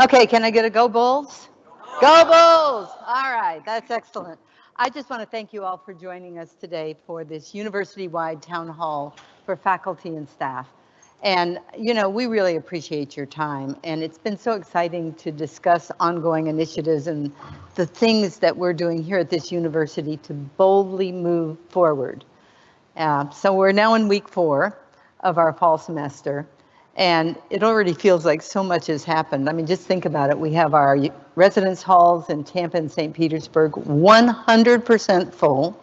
Okay, can I get a go Bulls? Go Bulls! All right, that's excellent. I just want to thank you all for joining us today for this university-wide town hall for faculty and staff. And, you know, we really appreciate your time. And it's been so exciting to discuss ongoing initiatives and the things that we're doing here at this university to boldly move forward. So we're now in week 4 of our fall semester. And it already feels like so much has happened. I mean, just think about it. We have our residence halls in Tampa and St. Petersburg 100% full.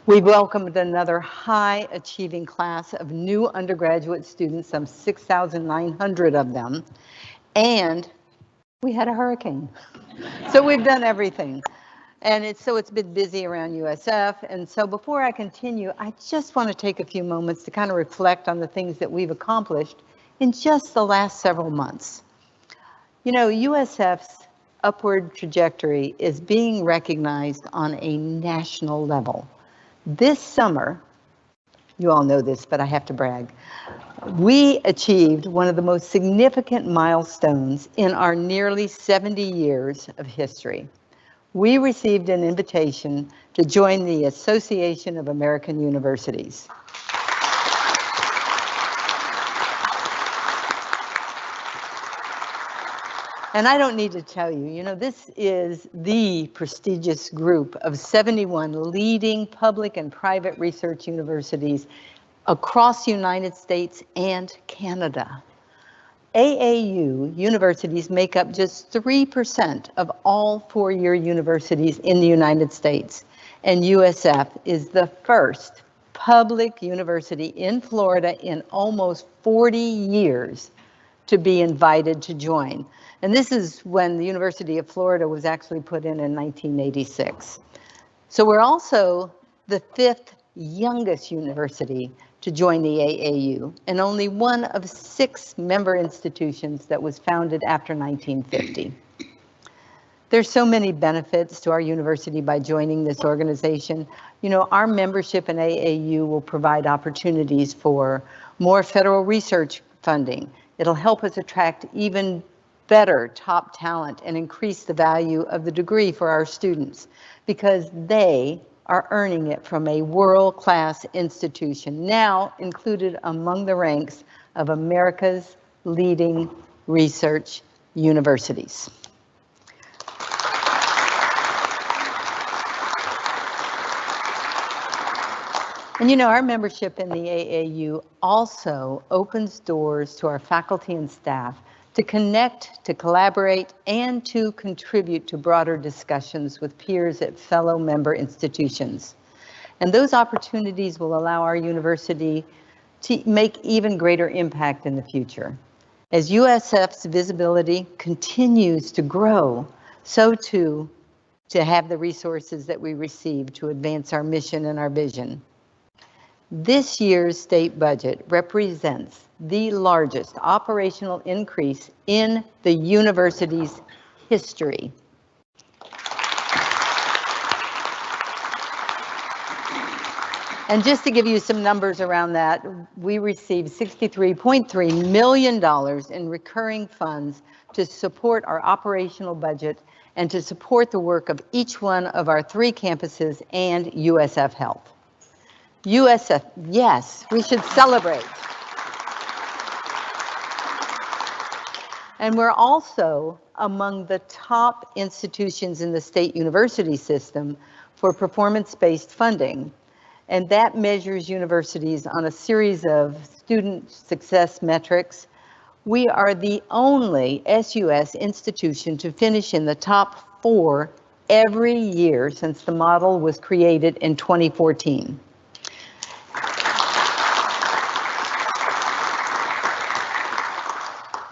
We welcomed another high achieving class of new undergraduate students, some 6,900 of them. And we had a hurricane. So we've done everything. And it's been busy around USF. And so before I continue, I just want to take a few moments to kind of reflect on the things that we've accomplished in just the last several months. You know, USF's upward trajectory is being recognized on a national level. This summer, you all know this, but I have to brag, we achieved one of the most significant milestones in our nearly 70 years of history. We received an invitation to join the Association of American Universities. And I don't need to tell you, you know, this is the prestigious group of 71 leading public and private research universities across the United States and Canada. AAU universities make up just 3% of all four-year universities in the United States, and USF is the first public university in Florida in almost 40 years to be invited to join. And this is when the University of Florida was actually put in 1986. So we're also the 5th youngest university to join the AAU, and only one of 6 member institutions that was founded after 1950. There's so many benefits to our university by joining this organization. You know, our membership in AAU will provide opportunities for more federal research funding. It'll help us attract even better top talent and increase the value of the degree for our students, because they are earning it from a world-class institution, now included among the ranks of America's leading research universities. And you know, our membership in the AAU also opens doors to our faculty and staff to connect, to collaborate, and to contribute to broader discussions with peers at fellow member institutions. And those opportunities will allow our university to make even greater impact in the future. As USF's visibility continues to grow, so too to have the resources that we receive to advance our mission and our vision. This year's state budget represents the largest operational increase in the university's history. And just to give you some numbers around that, we received $63.3 million in recurring funds to support our operational budget and to support the work of each one of our 3 campuses and USF Health. USF, yes, we should celebrate. And we're also among the top institutions in the state university system for performance-based funding. And that measures universities on a series of student success metrics. We are the only SUS institution to finish in the top 4 every year since the model was created in 2014.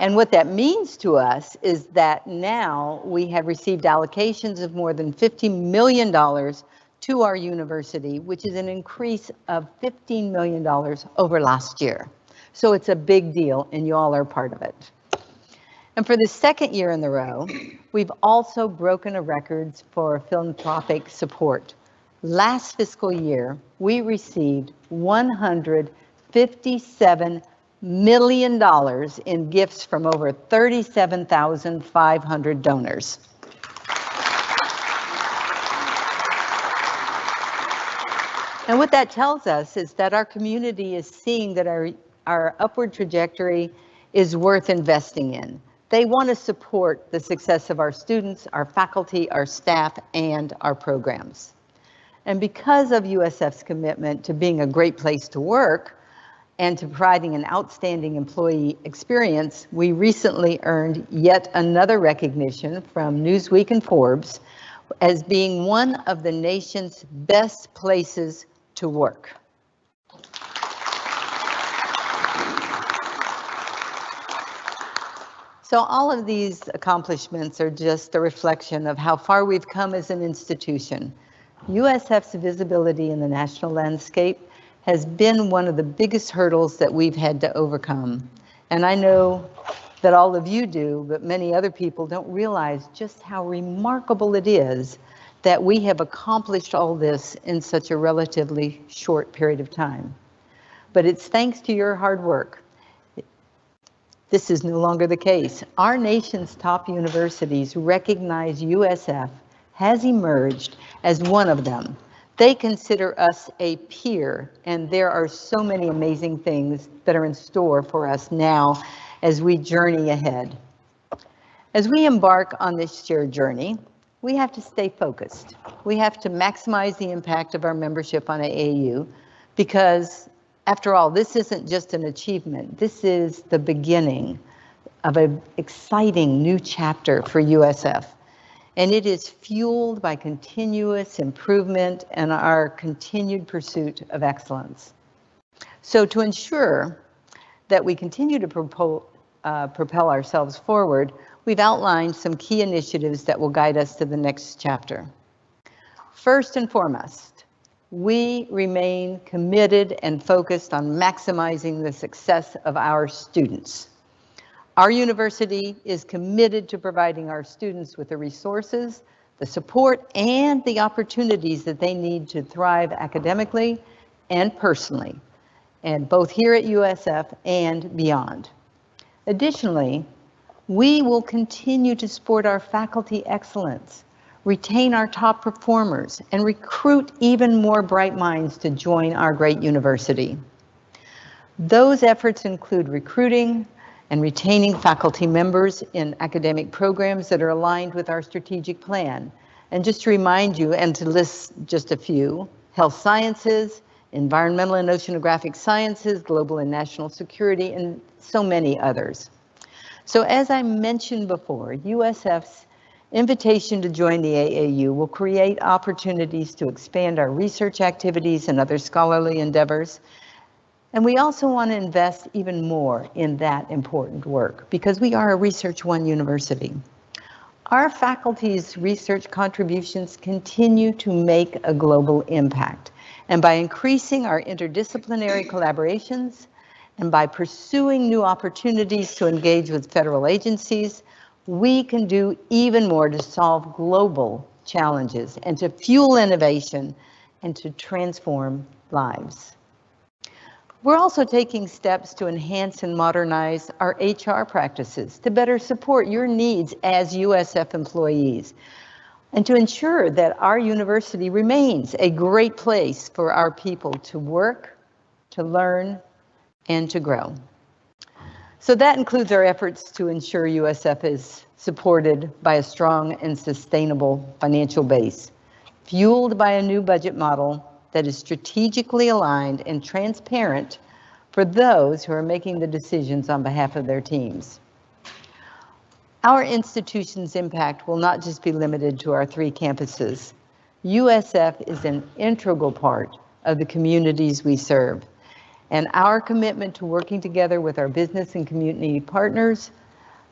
And what that means to us is that now we have received allocations of more than $50 million to our university, which is an increase of $15 million over last year. So it's a big deal, and you all are part of it. And for the 2nd year in a row, we've also broken a record for philanthropic support. Last fiscal year, we received $157 million in gifts from over 37,500 donors. And what that tells us is that our community is seeing that our upward trajectory is worth investing in. They want to support the success of our students, our faculty, our staff, and our programs. And because of USF's commitment to being a great place to work and to providing an outstanding employee experience, we recently earned yet another recognition from Newsweek and Forbes as being one of the nation's best places to work. So all of these accomplishments are just a reflection of how far we've come as an institution. USF's visibility in the national landscape has been one of the biggest hurdles that we've had to overcome. And I know that all of you do, but many other people don't realize just how remarkable it is that we have accomplished all this in such a relatively short period of time. But it's thanks to your hard work. This is no longer the case. Our nation's top universities recognize USF has emerged as one of them. They consider us a peer, and there are so many amazing things that are in store for us now as we journey ahead. As we embark on this shared journey, we have to stay focused. We have to maximize the impact of our membership on AAU because, after all, this isn't just an achievement. This is the beginning of an exciting new chapter for USF. And it is fueled by continuous improvement and our continued pursuit of excellence. So to ensure that we continue to propel ourselves forward, we've outlined some key initiatives that will guide us to the next chapter. First and foremost, we remain committed and focused on maximizing the success of our students. Our university is committed to providing our students with the resources, the support, and the opportunities that they need to thrive academically and personally, and both here at USF and beyond. Additionally, we will continue to support our faculty excellence, retain our top performers, and recruit even more bright minds to join our great university. Those efforts include recruiting and retaining faculty members in academic programs that are aligned with our strategic plan. And just to remind you, and to list just a few, health sciences, environmental and oceanographic sciences, global and national security, and so many others. So as I mentioned before, USF's invitation to join the AAU will create opportunities to expand our research activities and other scholarly endeavors. And we also want to invest even more in that important work because we are a Research One university. Our faculty's research contributions continue to make a global impact. And by increasing our interdisciplinary collaborations and by pursuing new opportunities to engage with federal agencies, we can do even more to solve global challenges and to fuel innovation and to transform lives. We're also taking steps to enhance and modernize our HR practices to better support your needs as USF employees and to ensure that our university remains a great place for our people to work, to learn, and to grow. So that includes our efforts to ensure USF is supported by a strong and sustainable financial base, fueled by a new budget model that is strategically aligned and transparent for those who are making the decisions on behalf of their teams. Our institution's impact will not just be limited to our 3 campuses. USF is an integral part of the communities we serve, and our commitment to working together with our business and community partners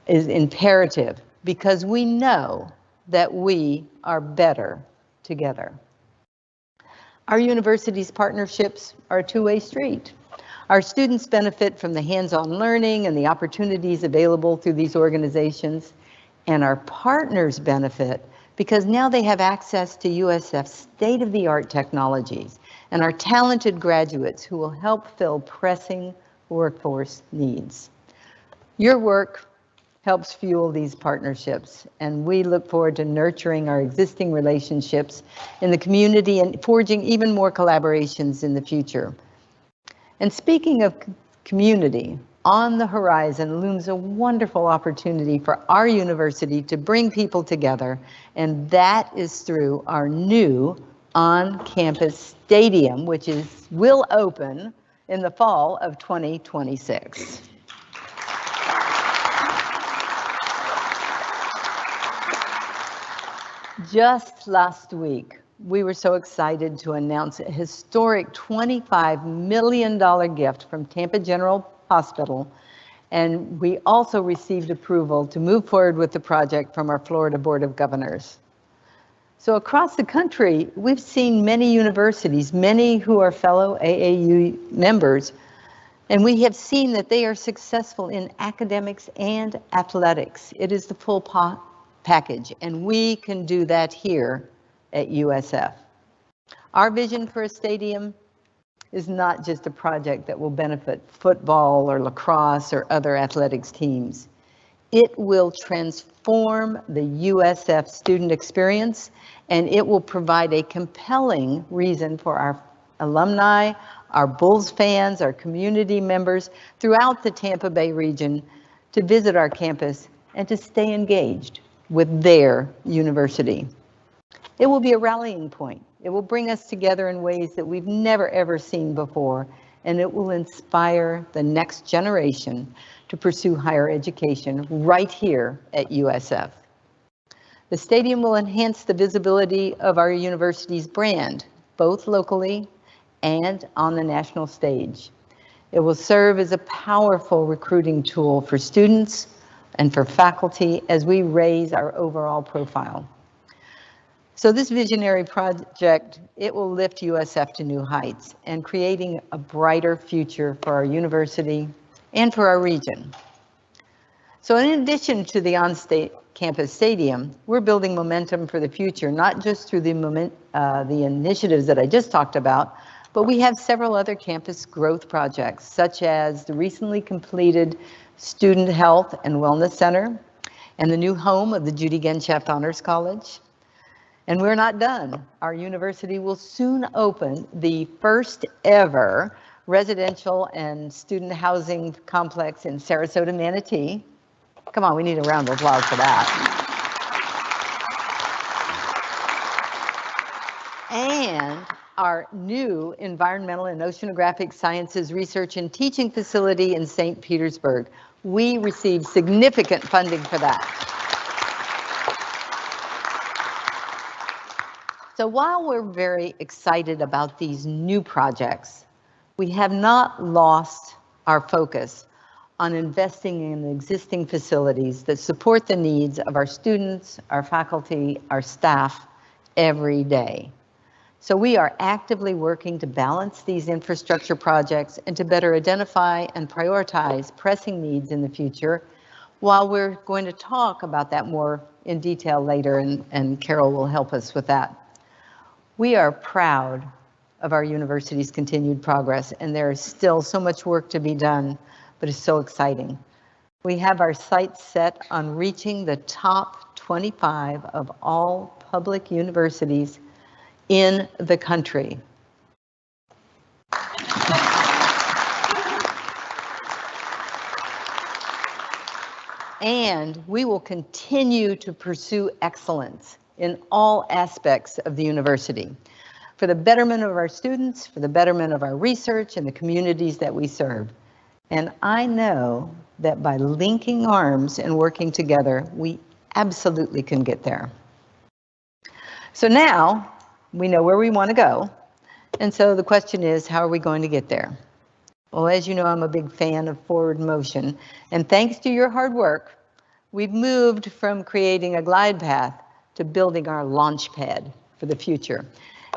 is imperative because we know that we are better together. Our university's partnerships are a two-way street. Our students benefit from the hands-on learning and the opportunities available through these organizations, and our partners benefit because now they have access to USF's state-of-the-art technologies and our talented graduates who will help fill pressing workforce needs. Your work helps fuel these partnerships, and we look forward to nurturing our existing relationships in the community and forging even more collaborations in the future. And speaking of community, on the horizon looms a wonderful opportunity for our university to bring people together, and that is through our new on-campus stadium, which will open in the fall of 2026. Just last week, we were so excited to announce a historic $25 million gift from Tampa General Hospital, and we also received approval to move forward with the project from our Florida Board of Governors. So across the country, we've seen many universities, many who are fellow AAU members, and we have seen that they are successful in academics and athletics. It is the full package, and we can do that here at USF. Our vision for a stadium is not just a project that will benefit football or lacrosse or other athletics teams. It will transform the USF student experience, and it will provide a compelling reason for our alumni, our Bulls fans, our community members throughout the Tampa Bay region to visit our campus and to stay engaged with their university. It will be a rallying point. It will bring us together in ways that we've never ever seen before, and it will inspire the next generation to pursue higher education right here at USF. The stadium will enhance the visibility of our university's brand, both locally and on the national stage. It will serve as a powerful recruiting tool for students and for faculty as we raise our overall profile. So this visionary project, it will lift USF to new heights and creating a brighter future for our university and for our region. So in addition to the on-campus stadium, we're building momentum for the future, not just through the initiatives that I just talked about, but we have several other campus growth projects, such as the recently completed Student Health and Wellness Center and the new home of the Judy Genschaft Honors College. And we're not done. Our university will soon open the first ever residential and student housing complex in Sarasota, Manatee. Come on, we need a round of applause for that. And our new Environmental and Oceanographic Sciences Research and Teaching Facility in St. Petersburg. We received significant funding for that. So while we're very excited about these new projects, we have not lost our focus on investing in existing facilities that support the needs of our students, our faculty, our staff every day. So we are actively working to balance these infrastructure projects and to better identify and prioritize pressing needs in the future, while we're going to talk about that more in detail later, and Carol will help us with that. We are proud of our university's continued progress, and there is still so much work to be done, but it's so exciting. We have our sights set on reaching the top 25 of all public universities in the country. And we will continue to pursue excellence in all aspects of the university for the betterment of our students, for the betterment of our research and the communities that we serve. And I know that by linking arms and working together, we absolutely can get there. So now we know where we want to go. And so the question is, how are we going to get there? Well, as you know, I'm a big fan of forward motion. And thanks to your hard work, we've moved from creating a glide path to building our launch pad for the future.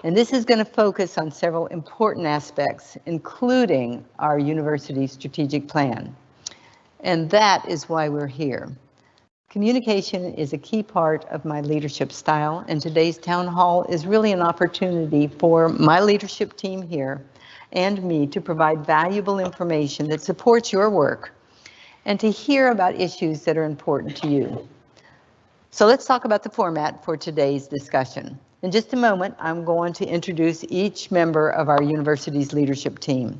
And this is going to focus on several important aspects, including our university strategic plan. And that is why we're here. Communication is a key part of my leadership style, and today's town hall is really an opportunity for my leadership team here, and me to provide valuable information that supports your work and to hear about issues that are important to you. So let's talk about the format for today's discussion. In just a moment, I'm going to introduce each member of our university's leadership team.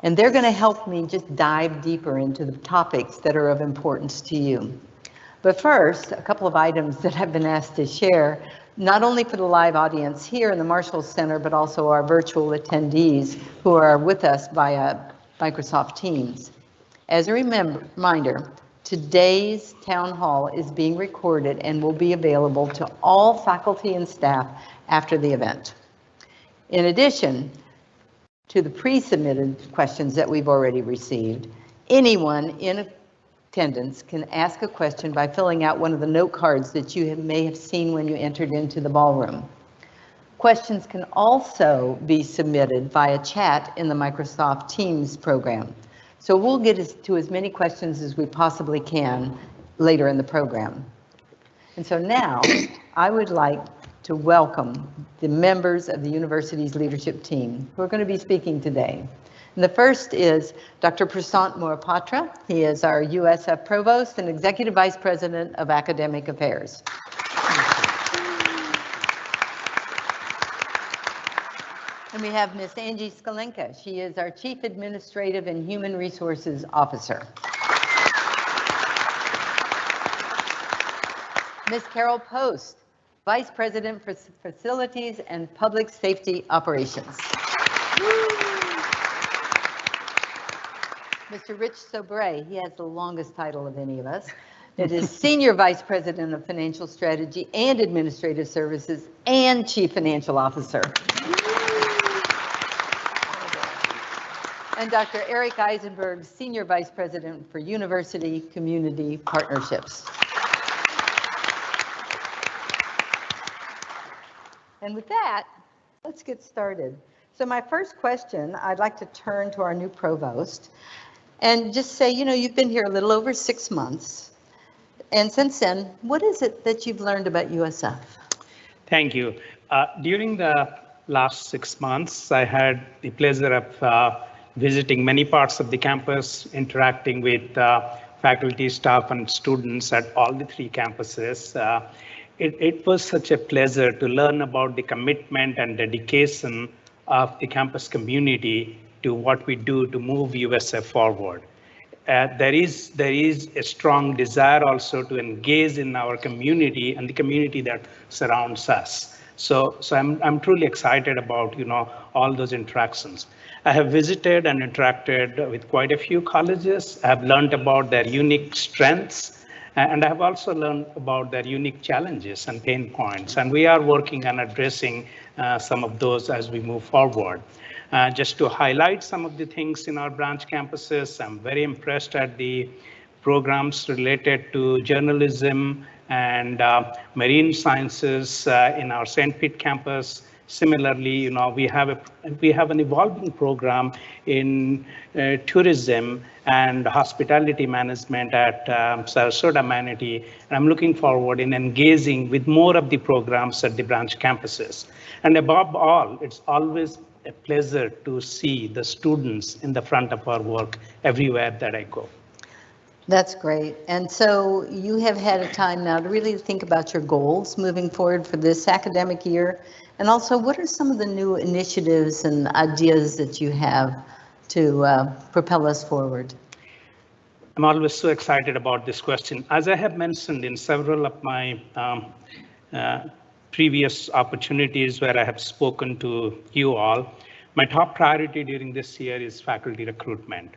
And they're going to help me just dive deeper into the topics that are of importance to you. But first, a couple of items that I've been asked to share, not only for the live audience here in the Marshall Center, but also our virtual attendees who are with us via Microsoft Teams. As a reminder, today's town hall is being recorded and will be available to all faculty and staff after the event. In addition to the pre-submitted questions that we've already received, anyone in attendance can ask a question by filling out one of the note cards that you may have seen when you entered into the ballroom. Questions can also be submitted via chat in the Microsoft Teams program. So we'll get to as many questions as we possibly can later in the program. And so now I would like to welcome the members of the university's leadership team who are going to be speaking today. And the first is Dr. Prasant Mohapatra. He is our USF Provost and Executive Vice President of Academic Affairs. And we have Ms. Angie Skalenka. She is our Chief Administrative and Human Resources Officer. Ms. Carol Post, Vice President for Facilities and Public Safety Operations. Mr. Rich Sobre, he has the longest title of any of us. It is Senior Vice President of Financial Strategy and Administrative Services and Chief Financial Officer. And Dr. Eric Eisenberg, Senior Vice President for University Community Partnerships. And with that, let's get started. So my first question, I'd like to turn to our new provost and just say, you know, you've been here a little over 6 months. And since then, what is it that you've learned about USF? Thank you. During the last 6 months, I had the pleasure of visiting many parts of the campus, interacting with faculty, staff, and students at all the 3 campuses. It was such a pleasure to learn about the commitment and dedication of the campus community to what we do to move USF forward. There is a strong desire also to engage in our community and the community that surrounds us. So I'm truly excited about, you know, all those interactions. I have visited and interacted with quite a few colleges. I have learned about their unique strengths, and I have also learned about their unique challenges and pain points. And we are working on addressing some of those as we move forward. Just to highlight some of the things in our branch campuses, I'm very impressed at the programs related to journalism and marine sciences in our St. Pete campus. Similarly, you know, we have an evolving program in tourism and hospitality management at Sarasota Manatee, and I'm looking forward in engaging with more of the programs at the branch campuses. And above all, it's always a pleasure to see the students in the front of our work everywhere that I go. That's great. And so you have had a time now to really think about your goals moving forward for this academic year. And also, what are some of the new initiatives and ideas that you have to propel us forward? I'm always so excited about this question. As I have mentioned in several of my previous opportunities where I have spoken to you all, my top priority during this year is faculty recruitment.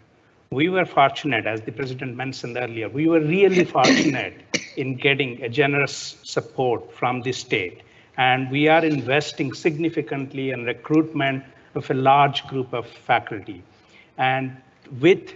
We were fortunate, as the president mentioned earlier, we were really fortunate in getting a generous support from the state. And we are investing significantly in recruitment of a large group of faculty. And with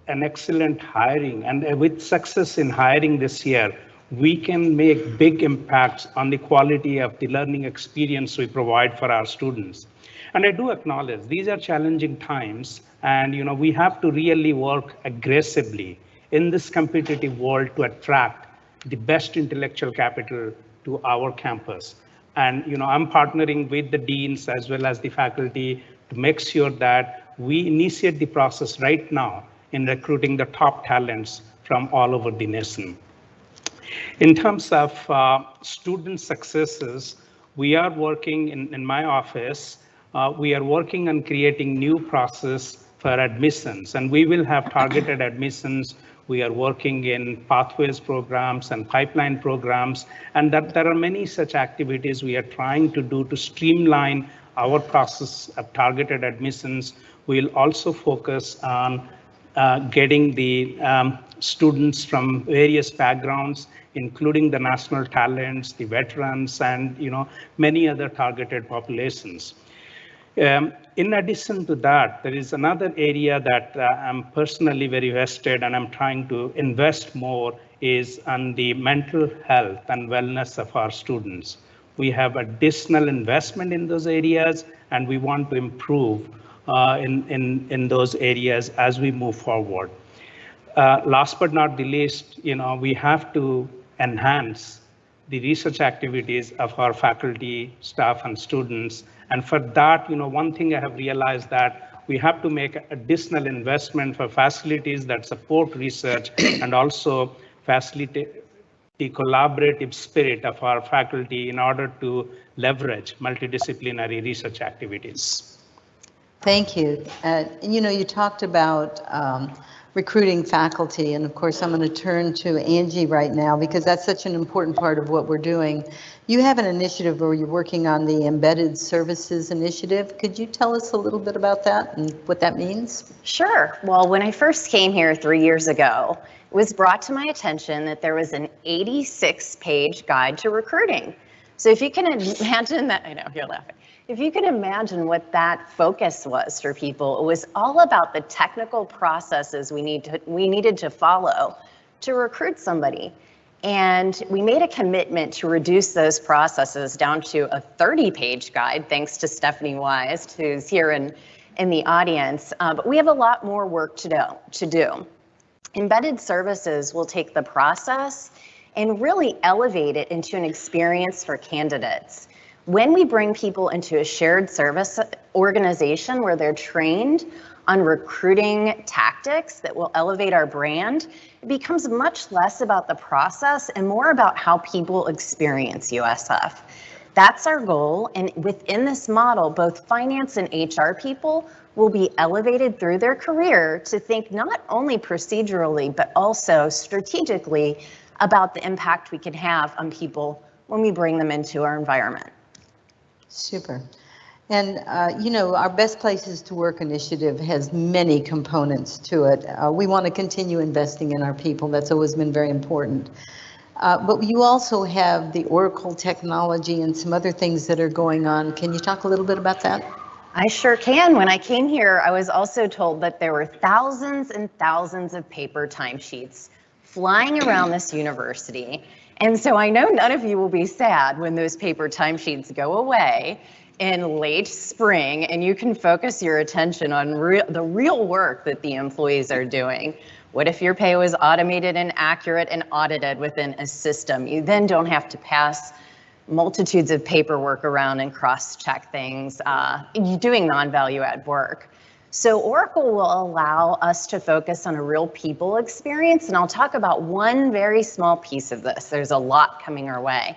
an excellent hiring and with success in hiring this year, we can make big impacts on the quality of the learning experience we provide for our students. And I do acknowledge these are challenging times, and you know, we have to really work aggressively in this competitive world to attract the best intellectual capital to our campus. And you know, I'm partnering with the deans as well as the faculty to make sure that we initiate the process right now in recruiting the top talents from all over the nation. In terms of student successes, we are working in my office, we are working on creating new process for admissions, and we will have targeted admissions. We are working in pathways programs and pipeline programs, and that there are many such activities we are trying to do to streamline our process of targeted admissions. We'll also focus on getting the students from various backgrounds, including the national talents, the veterans, and many other targeted populations. In addition to that, there is another area that I'm personally very vested and I'm trying to invest more is on the mental health and wellness of our students. We have additional investment in those areas, and we want to improve in those areas as we move forward. Last but not the least, we have to enhance the research activities of our faculty, staff, and students. And for that, one thing I have realized that we have to make additional investment for facilities that support research and also facilitate the collaborative spirit of our faculty in order to leverage multidisciplinary research activities. Thank you. You talked about recruiting faculty, and of course I'm going to turn to Angie right now because that's such an important part of what we're doing. You have an initiative where you're working on the Embedded Services Initiative. Could you tell us a little bit about that and what that means? Sure. Well, when I first came here 3 years ago, it was brought to my attention that there was an 86-page guide to recruiting. So if you can imagine that, I know you're laughing. If you can imagine what that focus was for people, it was all about the technical processes we needed to follow to recruit somebody. And we made a commitment to reduce those processes down to a 30-page guide, thanks to Stephanie Wise, who's here in the audience. But we have a lot more work to do. Embedded Services will take the process and really elevate it into an experience for candidates. When we bring people into a shared service organization where they're trained on recruiting tactics that will elevate our brand, it becomes much less about the process and more about how people experience USF. That's our goal, and within this model, both finance and HR people will be elevated through their career to think not only procedurally, but also strategically about the impact we can have on people when we bring them into our environment. Super. And, our Best Places to Work initiative has many components to it. We want to continue investing in our people. That's always been very important. But you also have the Oracle technology and some other things that are going on. Can you talk a little bit about that? I sure can. When I came here, I was also told that there were thousands and thousands of paper timesheets flying around this university. And so I know none of you will be sad when those paper timesheets go away in late spring and you can focus your attention on the real work that the employees are doing. What if your pay was automated and accurate and audited within a system? You then don't have to pass multitudes of paperwork around and cross-check things, doing non-value add work. So Oracle will allow us to focus on a real people experience, and I'll talk about one very small piece of this. There's a lot coming our way.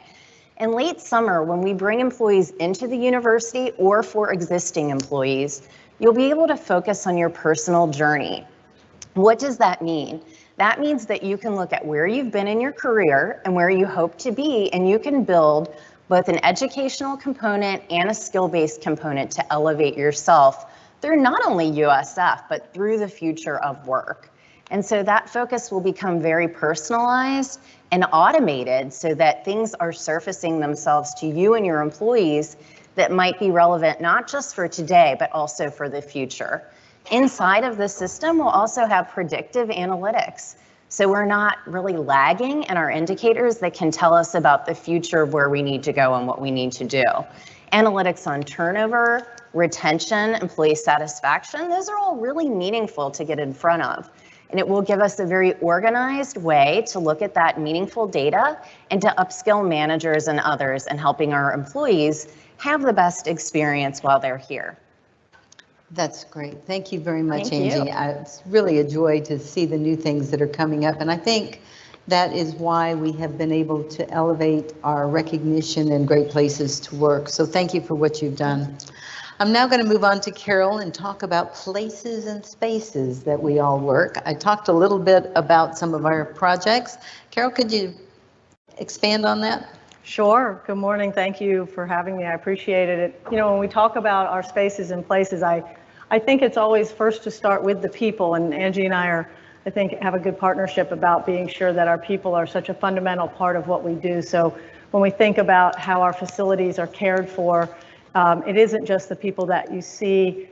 In late summer, when we bring employees into the university or for existing employees, you'll be able to focus on your personal journey. What does that mean? That means that you can look at where you've been in your career and where you hope to be, and you can build both an educational component and a skill-based component to elevate yourself through not only USF, but through the future of work. And so that focus will become very personalized and automated so that things are surfacing themselves to you and your employees that might be relevant not just for today, but also for the future. Inside of the system, we'll also have predictive analytics. So we're not really lagging in our indicators that can tell us about the future of where we need to go and what we need to do. Analytics on turnover, retention, employee satisfaction, those are all really meaningful to get in front of. And it will give us a very organized way to look at that meaningful data and to upskill managers and others in helping our employees have the best experience while they're here. That's great. Thank you very much, Thank you. Angie. It's really a joy to see the new things that are coming up. And I think that is why we have been able to elevate our recognition in Great Places to Work. So thank you for what you've done. I'm now going to move on to Carol and talk about places and spaces that we all work. I talked a little bit about some of our projects. Carol, could you expand on that? Sure. Good morning. Thank you for having me. I appreciated it. You know, when we talk about our spaces and places, I think it's always first to start with the people, and Angie and I I think, have a good partnership about being sure that our people are such a fundamental part of what we do. So when we think about how our facilities are cared for, it isn't just the people that you see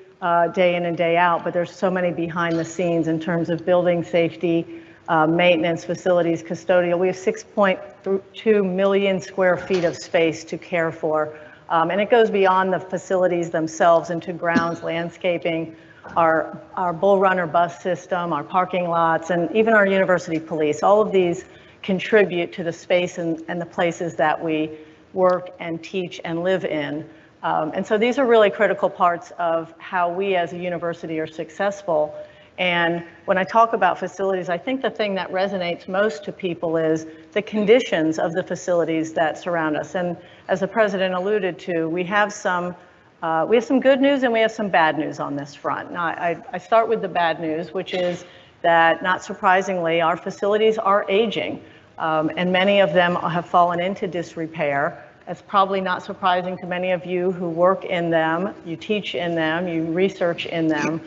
day in and day out, but there's so many behind the scenes in terms of building safety, maintenance, facilities, custodial. We have 6.2 million square feet of space to care for. And it goes beyond the facilities themselves into grounds, landscaping, our Bull Runner bus system, our parking lots, and even our university police. All of these contribute to the space and the places that we work and teach and live in. And so these are really critical parts of how we as a university are successful. And when I talk about facilities, I think the thing that resonates most to people is the conditions of the facilities that surround us. And as the president alluded to, we have some good news and we have some bad news on this front. Now, I start with the bad news, which is that, not surprisingly, our facilities are aging, and many of them have fallen into disrepair. It's probably not surprising to many of you who work in them, you teach in them, you research in them,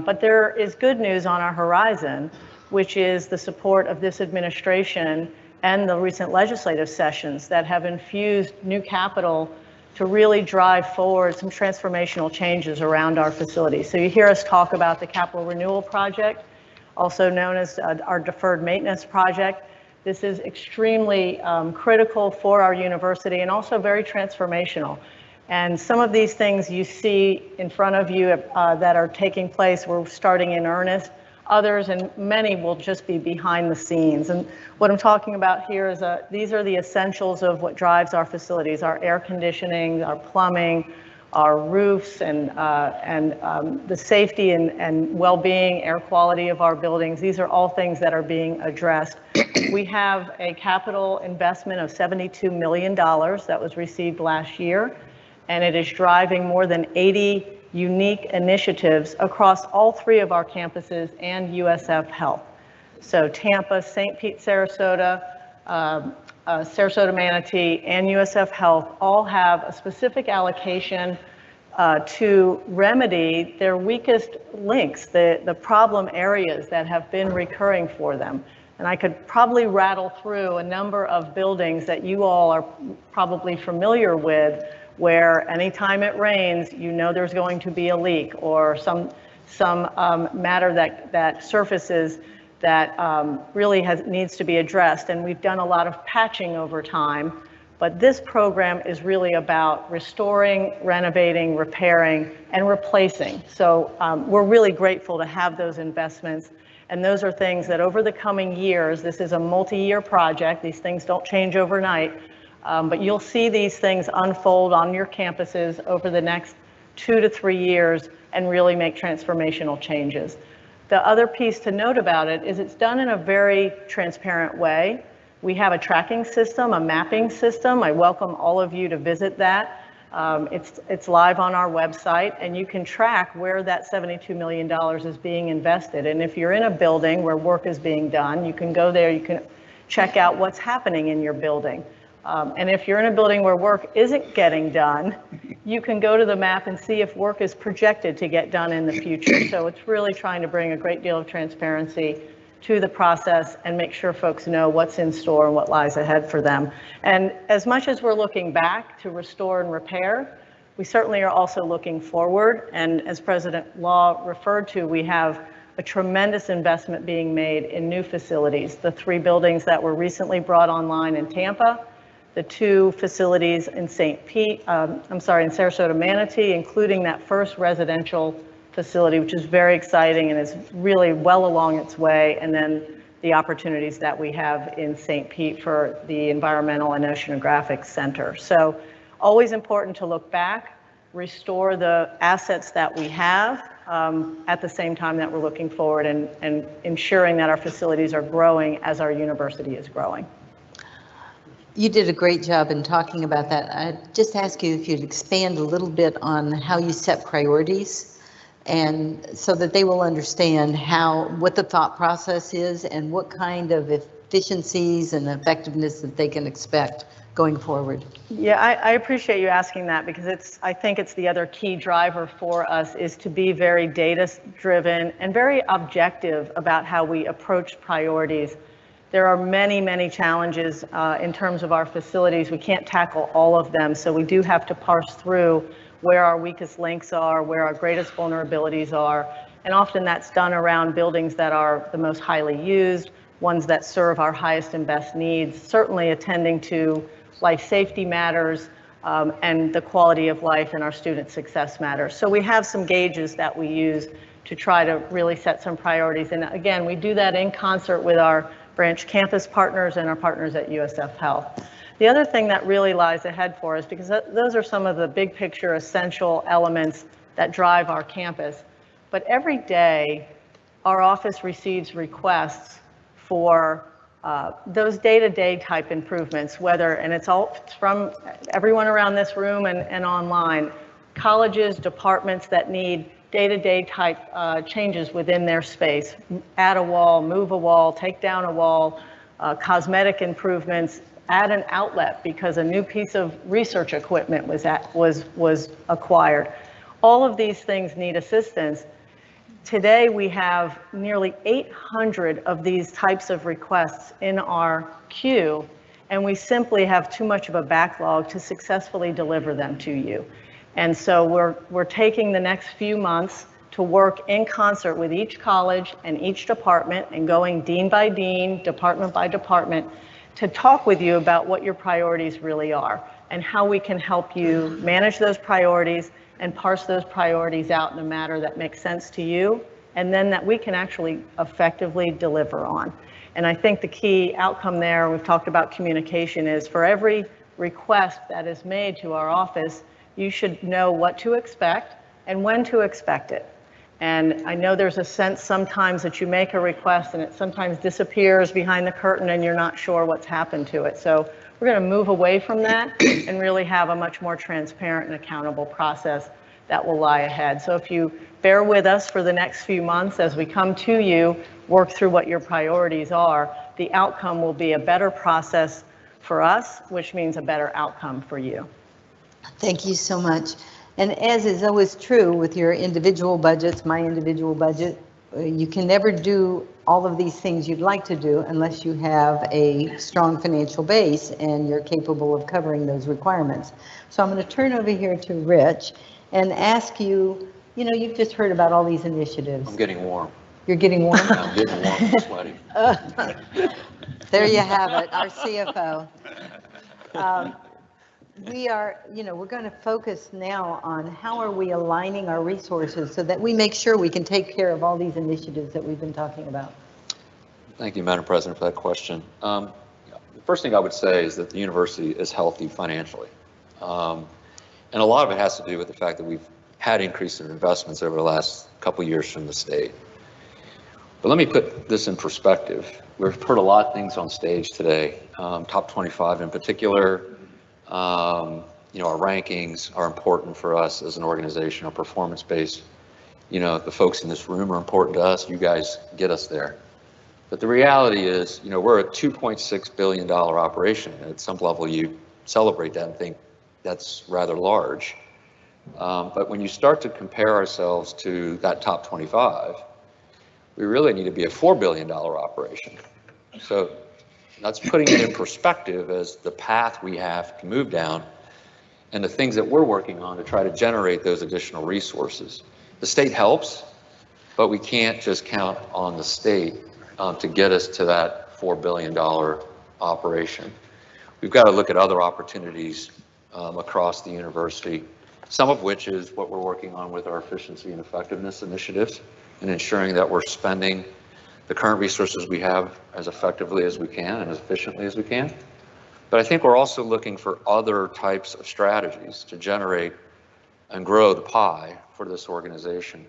but there is good news on our horizon, which is the support of this administration and the recent legislative sessions that have infused new capital to really drive forward some transformational changes around our facilities. So you hear us talk about the Capital Renewal Project, also known as our Deferred Maintenance Project. This is extremely critical for our university and also very transformational. And some of these things you see in front of you that are taking place, we're starting in earnest. Others, and many, will just be behind the scenes. And what I'm talking about here is these are the essentials of what drives our facilities: our air conditioning, our plumbing, our roofs, and the safety and well-being, air quality of our buildings. These are all things that are being addressed. We have a capital investment of $72 million that was received last year, and it is driving more than 80 unique initiatives across all three of our campuses and USF Health. So Tampa, St. Pete, Sarasota, Sarasota Manatee, and USF Health all have a specific allocation to remedy their weakest links, the problem areas that have been recurring for them. And I could probably rattle through a number of buildings that you all are probably familiar with, where anytime it rains, you know there's going to be a leak or some matter that surfaces that really needs to be addressed. And we've done a lot of patching over time, but this program is really about restoring, renovating, repairing, and replacing. So we're really grateful to have those investments. And those are things that over the coming years, this is a multi-year project. These things don't change overnight. But you'll see these things unfold on your campuses over the next 2 to 3 years and really make transformational changes. The other piece to note about it is it's done in a very transparent way. We have a tracking system, a mapping system. I welcome all of you to visit that. It's live on our website, and you can track where that $72 million is being invested. And if you're in a building where work is being done, you can go there, you can check out what's happening in your building. And if you're in a building where work isn't getting done, you can go to the map and see if work is projected to get done in the future. So it's really trying to bring a great deal of transparency to the process and make sure folks know what's in store and what lies ahead for them. And as much as we're looking back to restore and repair, we certainly are also looking forward. And as President Law referred to, we have a tremendous investment being made in new facilities. The 3 buildings that were recently brought online in Tampa, the 2 facilities in in Sarasota Manatee, including that first residential facility, which is very exciting and is really well along its way, and then the opportunities that we have in St. Pete for the Environmental and Oceanographic Center. So always important to look back, restore the assets that we have at the same time that we're looking forward and ensuring that our facilities are growing as our university is growing. You did a great job in talking about that. I'd just ask you if you'd expand a little bit on how you set priorities, and so that they will understand what the thought process is and what kind of efficiencies and effectiveness that they can expect going forward. Yeah, I appreciate you asking that, because I think it's the other key driver for us, is to be very data driven and very objective about how we approach priorities. There are many, many challenges in terms of our facilities. We can't tackle all of them, so we do have to parse through where our weakest links are, where our greatest vulnerabilities are, and often that's done around buildings that are the most highly used, ones that serve our highest and best needs, certainly attending to life safety matters and the quality of life and our student success matters. So we have some gauges that we use to try to really set some priorities, and again, we do that in concert with our branch campus partners and our partners at USF Health. The other thing that really lies ahead for us, because those are some of the big picture essential elements that drive our campus, but every day our office receives requests for those day-to-day type improvements, and it's from everyone around this room and online, colleges, departments that need day-to-day type changes within their space. Add a wall, move a wall, take down a wall, cosmetic improvements, add an outlet because a new piece of research equipment was acquired. All of these things need assistance. Today we have nearly 800 of these types of requests in our queue, and we simply have too much of a backlog to successfully deliver them to you. And so we're taking the next few months to work in concert with each college and each department and going dean by dean, department by department, to talk with you about what your priorities really are and how we can help you manage those priorities and parse those priorities out in a manner that makes sense to you, and then that we can actually effectively deliver on. And I think the key outcome there, we've talked about communication, is for every request that is made to our office, you should know what to expect and when to expect it. And I know there's a sense sometimes that you make a request and it sometimes disappears behind the curtain and you're not sure what's happened to it. So we're going to move away from that and really have a much more transparent and accountable process that will lie ahead. So if you bear with us for the next few months as we come to you, work through what your priorities are, the outcome will be a better process for us, which means a better outcome for you. Thank you so much. And as is always true with your individual budgets, my individual budget, you can never do all of these things you'd like to do unless you have a strong financial base and you're capable of covering those requirements. So I'm going to turn over here to Rich and ask you, you've just heard about all these initiatives. I'm getting warm. You're getting warm? I'm getting warm and sweaty. There you have it, our CFO. We're going to focus now on how are we aligning our resources so that we make sure we can take care of all these initiatives that we've been talking about. Thank you, Madam President, for that question. The first thing I would say is that the university is healthy financially. And a lot of it has to do with the fact that we've had increase in investments over the last couple of years from the state. But let me put this in perspective. We've heard a lot of things on stage today, top 25 in particular. Our rankings are important for us as an organization, our performance-based. The folks in this room are important to us. You guys get us there. But the reality is, we're a $2.6 billion operation. At some level, you celebrate that and think that's rather large. But when you start to compare ourselves to that top 25, we really need to be a $4 billion operation. So that's putting it in perspective as the path we have to move down and the things that we're working on to try to generate those additional resources. The state helps, but we can't just count on the state to get us to that $4 billion operation. We've got to look at other opportunities across the university, some of which is what we're working on with our efficiency and effectiveness initiatives and ensuring that we're spending the current resources we have as effectively as we can and as efficiently as we can. But I think we're also looking for other types of strategies to generate and grow the pie for this organization.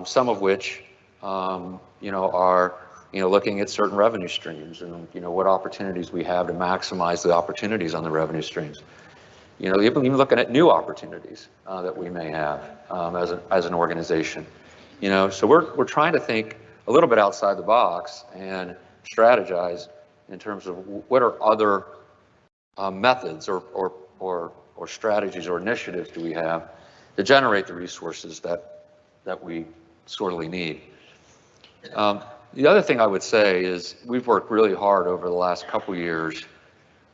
Some of which, are, looking at certain revenue streams and, what opportunities we have to maximize the opportunities on the revenue streams. Even looking at new opportunities that we may have as an organization. So we're trying to think a little bit outside the box and strategize in terms of what are other methods or strategies or initiatives do we have to generate the resources that we sorely need. The other thing I would say is we've worked really hard over the last couple years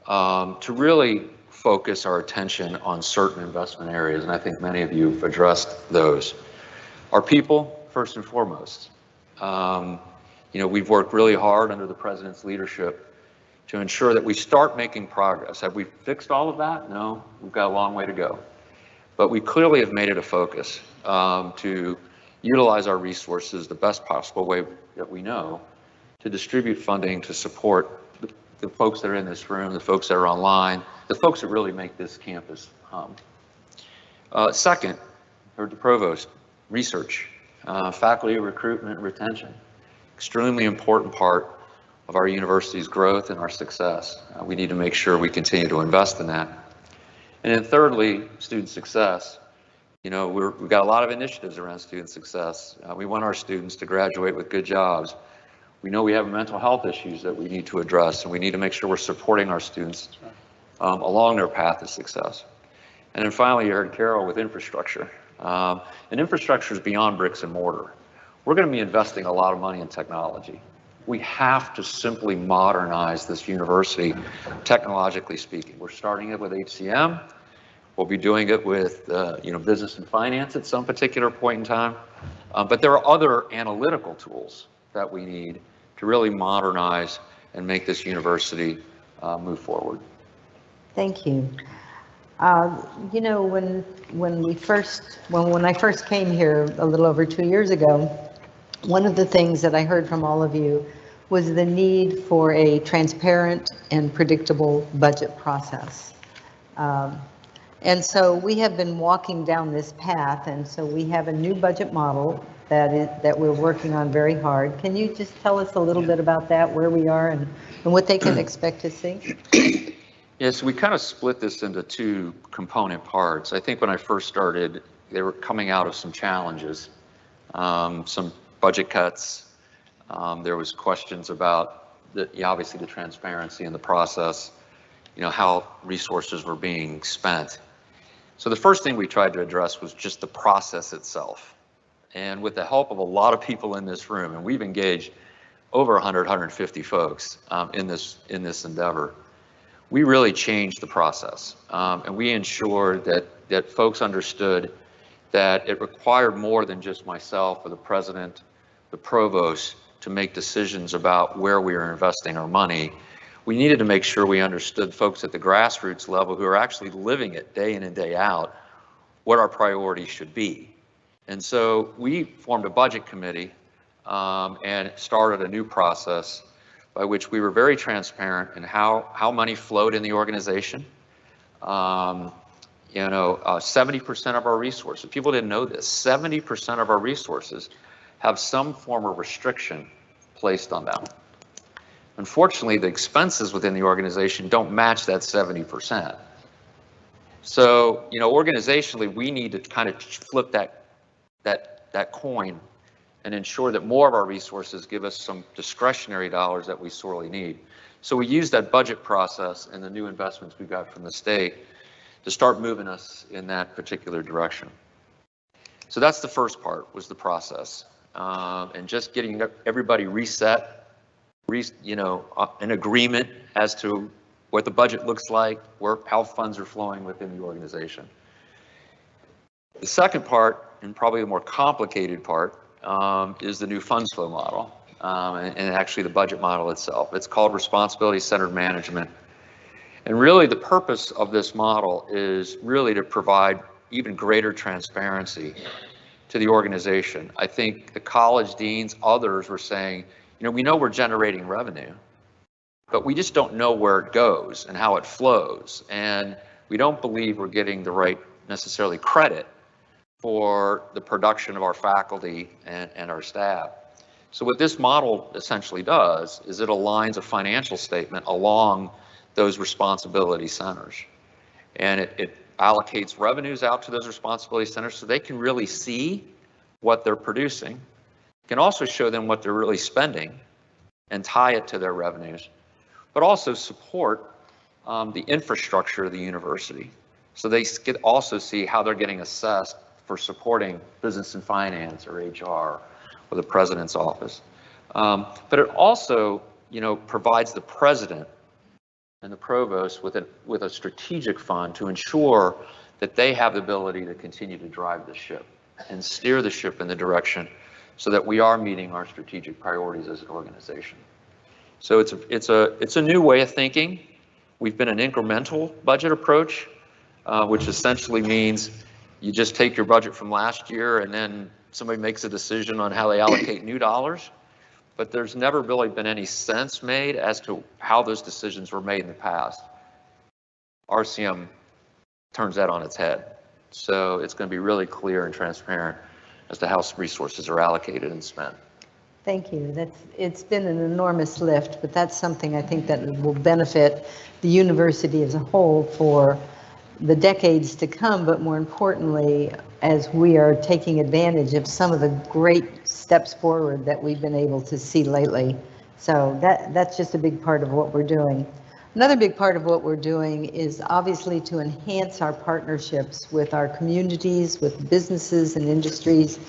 to really focus our attention on certain investment areas, and I think many of you have addressed those. Our people, first and foremost. We've worked really hard under the President's leadership to ensure that we start making progress. Have we fixed all of that? No, we've got a long way to go. But we clearly have made it a focus to utilize our resources the best possible way that we know to distribute funding to support the folks that are in this room, the folks that are online, the folks that really make this campus hum. Second, heard the provost, research, faculty recruitment, retention, extremely important part of our university's growth and our success. We need to make sure we continue to invest in that. And then thirdly, student success. We've got a lot of initiatives around student success. We want our students to graduate with good jobs. We know we have mental health issues that we need to address, and we need to make sure we're supporting our students along their path to success. And then finally, you heard Carol with infrastructure. And infrastructure is beyond bricks and mortar. We're going to be investing a lot of money in technology. We have to simply modernize this university, technologically speaking. We're starting it with HCM. We'll be doing it with business and finance at some particular point in time. But there are other analytical tools that we need to really modernize and make this university move forward. Thank you. When I first came here a little over 2 years ago, one of the things that I heard from all of you was the need for a transparent and predictable budget process. And so we have been walking down this path, and so we have a new budget model that we're working on very hard. Can you just tell us a little bit about that, where we are and what they can expect to see? Yes, we kind of split this into two component parts. I think when I first started, they were coming out of some challenges, some budget cuts. There was questions about obviously the transparency in the process, how resources were being spent. So the first thing we tried to address was just the process itself. And with the help of a lot of people in this room, and we've engaged over 150 folks in this endeavor, we really changed the process. And we ensured that folks understood that it required more than just myself or the president, the provost, to make decisions about where we are investing our money. We needed to make sure we understood folks at the grassroots level who are actually living it day in and day out, what our priorities should be. And so we formed a budget committee and started a new process by which we were very transparent in how money flowed in the organization. 70% of our resources, people didn't know this, 70% of our resources have some form of restriction placed on them. Unfortunately, the expenses within the organization don't match that 70%. So, organizationally, we need to kind of flip that coin and ensure that more of our resources give us some discretionary dollars that we sorely need. So we use that budget process and the new investments we got from the state to start moving us in that particular direction. So that's the first part, was the process. And just getting everybody reset, an agreement as to what the budget looks like, how funds are flowing within the organization. The second part, and probably the more complicated part, is the new funds flow model, and actually the budget model itself. It's called responsibility-centered management. And really the purpose of this model is really to provide even greater transparency to the organization. I think the college deans, others were saying, we know we're generating revenue, but we just don't know where it goes and how it flows. And we don't believe we're getting the right necessarily credit for the production of our faculty and our staff. So what this model essentially does is it aligns a financial statement along those responsibility centers. And it allocates revenues out to those responsibility centers so they can really see what they're producing. It can also show them what they're really spending and tie it to their revenues, but also support the infrastructure of the university. So they can also see how they're getting assessed for supporting business and finance or HR or the president's office. But it also, provides the president and the provost with a strategic fund to ensure that they have the ability to continue to drive the ship and steer the ship in the direction so that we are meeting our strategic priorities as an organization. So it's a new way of thinking. We've been an incremental budget approach, which essentially means you just take your budget from last year and then somebody makes a decision on how they allocate new dollars. But there's never really been any sense made as to how those decisions were made in the past. RCM turns that on its head. So it's going to be really clear and transparent as to how resources are allocated and spent. Thank you. It's been an enormous lift, but that's something I think that will benefit the university as a whole for the decades to come, but more importantly, as we are taking advantage of some of the great steps forward that we've been able to see lately. So that's just a big part of what we're doing. Another big part of what we're doing is obviously to enhance our partnerships with our communities, with businesses and industries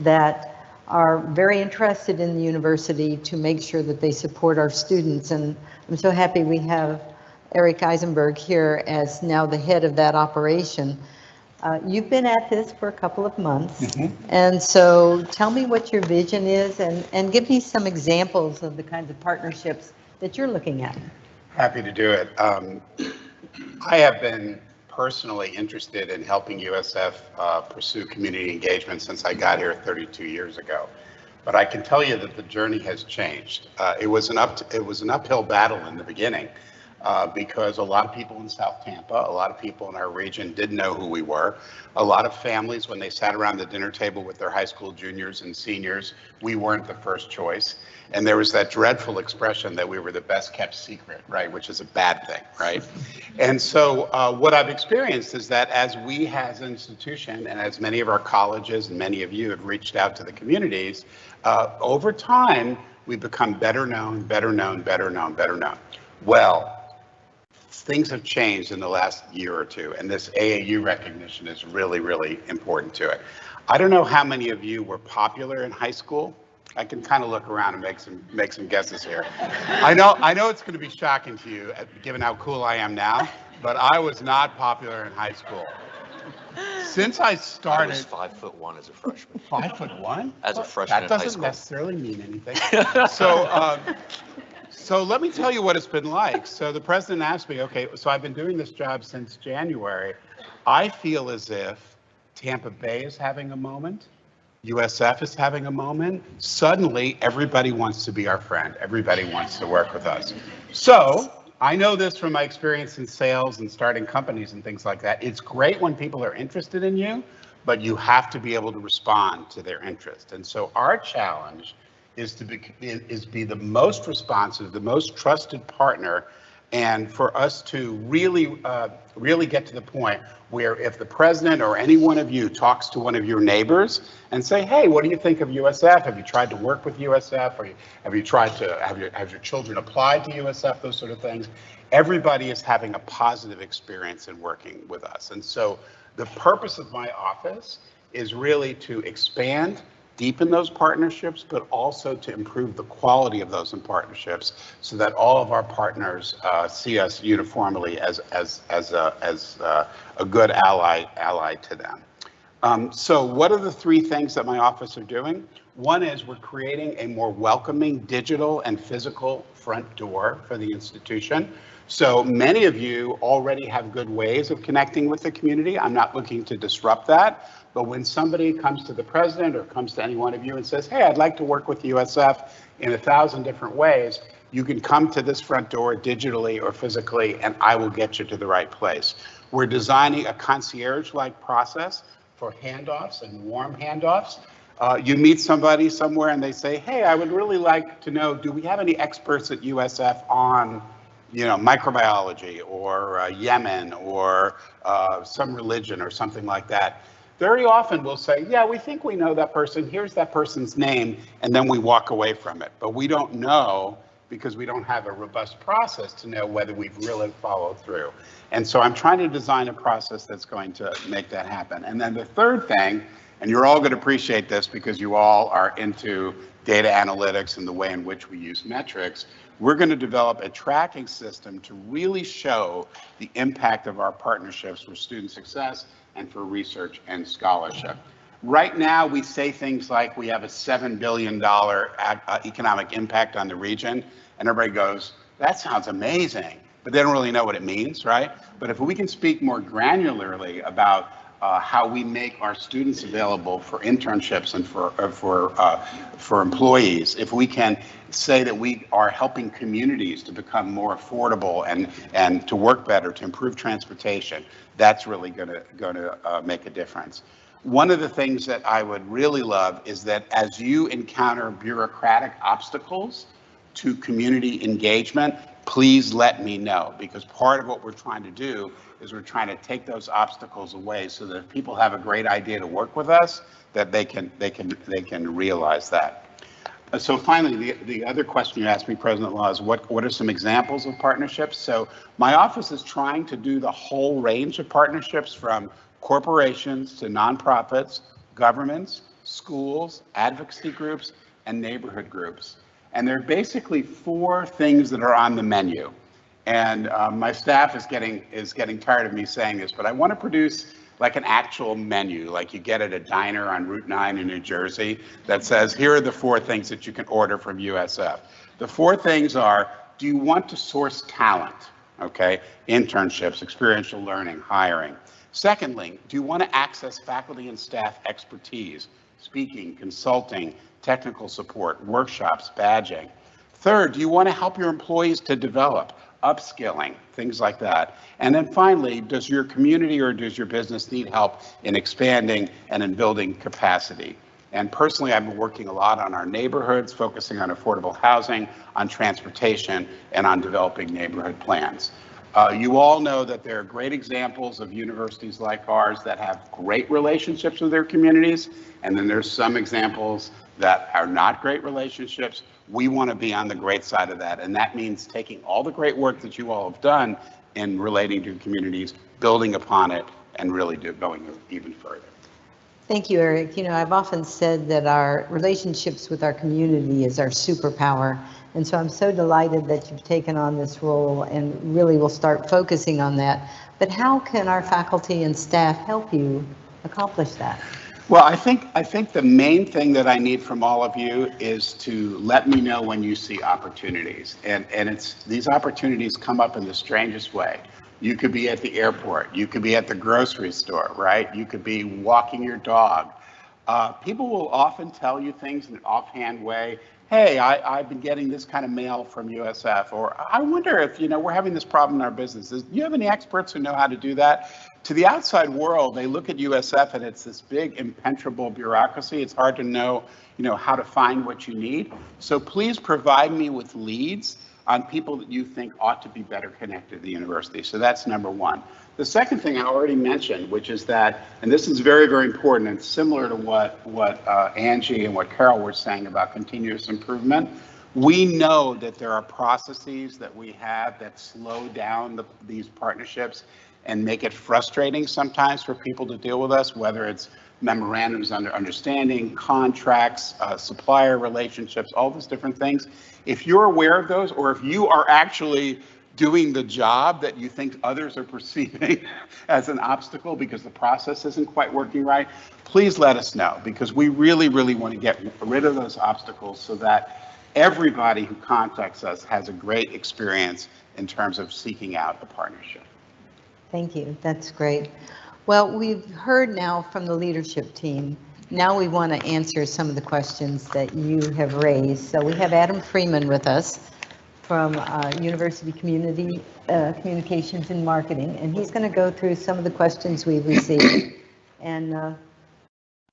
that are very interested in the university to make sure that they support our students. And I'm so happy we have Eric Eisenberg here as now the head of that operation. You've been at this for a couple of months, and so tell me what your vision is and give me some examples of the kinds of partnerships that you're looking at. Happy to do it. I have been personally interested in helping USF pursue community engagement since I got here 32 years ago. But I can tell you that the journey has changed. It was an uphill battle in the beginning. Because a lot of people in South Tampa, a lot of people in our region didn't know who we were. A lot of families, when they sat around the dinner table with their high school juniors and seniors, we weren't the first choice. And there was that dreadful expression that we were the best kept secret, right? Which is a bad thing, right? And so what I've experienced is that as we as an institution and as many of our colleges and many of you have reached out to the communities, over time, we've become better known, better known, better known, better known. Well, things have changed in the last year or two, and this AAU recognition is really, really important to it. I don't know how many of you were popular in high school. I can kind of look around and make some guesses here. I know it's going to be shocking to you, given how cool I am now, but I was not popular in high school. Since I started, I was 5'1" as a freshman. 5'1"? As a freshman in high school. That doesn't necessarily mean anything. So let me tell you what it's been like. So the president asked me, okay, so I've been doing this job since January. I feel as if Tampa Bay is having a moment. USF is having a moment. Suddenly, everybody wants to be our friend. Everybody wants to work with us. So I know this from my experience in sales and starting companies and things like that. It's great when people are interested in you, but you have to be able to respond to their interest. And so our challenge is to be the most responsive, the most trusted partner, and for us to really get to the point where if the president or any one of you talks to one of your neighbors and say, hey, what do you think of USF? Have you tried to work with USF? Or have you tried to have your children apply to USF? Those sort of things. Everybody is having a positive experience in working with us. And so the purpose of my office is really to expand, deepen those partnerships, but also to improve the quality of those partnerships so that all of our partners see us uniformly as a good ally to them. So what are the three things that my office are doing? One is we're creating a more welcoming digital and physical front door for the institution. So many of you already have good ways of connecting with the community. I'm not looking to disrupt that. But when somebody comes to the president or comes to any one of you and says, hey, I'd like to work with USF in 1,000 different ways, you can come to this front door digitally or physically, and I will get you to the right place. We're designing a concierge-like process for handoffs and warm handoffs. You meet somebody somewhere and they say, hey, I would really like to know, do we have any experts at USF on, microbiology or Yemen or some religion or something like that? Very often we'll say, yeah, we think we know that person. Here's that person's name. And then we walk away from it. But we don't know because we don't have a robust process to know whether we've really followed through. And so I'm trying to design a process that's going to make that happen. And then the third thing, and you're all going to appreciate this because you all are into data analytics and the way in which we use metrics, we're going to develop a tracking system to really show the impact of our partnerships for student success and for research and scholarship. Right now, we say things like we have a $7 billion economic impact on the region, and everybody goes, that sounds amazing, but they don't really know what it means, right? But if we can speak more granularly about how we make our students available for internships and for employees, if we can say that we are helping communities to become more affordable and to work better, to improve transportation, that's really going to make a difference. One of the things that I would really love is that as you encounter bureaucratic obstacles to community engagement, please let me know, because part of what we're trying to do is we're trying to take those obstacles away so that if people have a great idea to work with us, that they can realize that. So finally, the other question you asked me, President Law, is what are some examples of partnerships? So my office is trying to do the whole range of partnerships, from corporations to nonprofits, governments, schools, advocacy groups, and neighborhood groups. And there are basically 4 things that are on the menu. And my staff is getting tired of me saying this, but I want to produce like an actual menu, like you get at a diner on Route 9 in New Jersey, that says, here are the 4 things that you can order from USF. The 4 things are, do you want to source talent? Okay, internships, experiential learning, hiring. Secondly, do you want to access faculty and staff expertise, speaking, consulting, technical support, workshops, badging? Third, do you want to help your employees to develop, upskilling, things like that? And then finally, does your community or does your business need help in expanding and in building capacity? And personally, I've been working a lot on our neighborhoods, focusing on affordable housing, on transportation, and on developing neighborhood plans. You all know that there are great examples of universities like ours that have great relationships with their communities, and then there's some examples that are not great relationships. We want to be on the great side of that, and that means taking all the great work that you all have done in relating to communities, building upon it, and really going even further. Thank you, Eric. I've often said that our relationships with our community is our superpower. And so I'm so delighted that you've taken on this role and really will start focusing on that. But how can our faculty and staff help you accomplish that? Well, I think the main thing that I need from all of you is to let me know when you see opportunities. And these opportunities come up in the strangest way. You could be at the airport, you could be at the grocery store, right? You could be walking your dog. People will often tell you things in an offhand way. Hey, I've been getting this kind of mail from USF, or I wonder if, we're having this problem in our business. Do you have any experts who know how to do that? To the outside world, they look at USF and it's this big impenetrable bureaucracy. It's hard to know, how to find what you need. So please provide me with leads on people that you think ought to be better connected to the university. So that's number one. The second thing I already mentioned, which is that, and this is very, very important and similar to what Angie and what Carol were saying about continuous improvement, we know that there are processes that we have that slow down these partnerships and make it frustrating sometimes for people to deal with us, whether it's memorandums of understanding, contracts, supplier relationships, all those different things. If you're aware of those, or if you are actually doing the job that you think others are perceiving as an obstacle because the process isn't quite working right, please let us know, because we really, really want to get rid of those obstacles so that everybody who contacts us has a great experience in terms of seeking out a partnership. Thank you. That's great. Well, we've heard now from the leadership team. Now we want to answer some of the questions that you have raised. So we have Adam Freeman with us from University Communications and Marketing, and he's going to go through some of the questions we've received and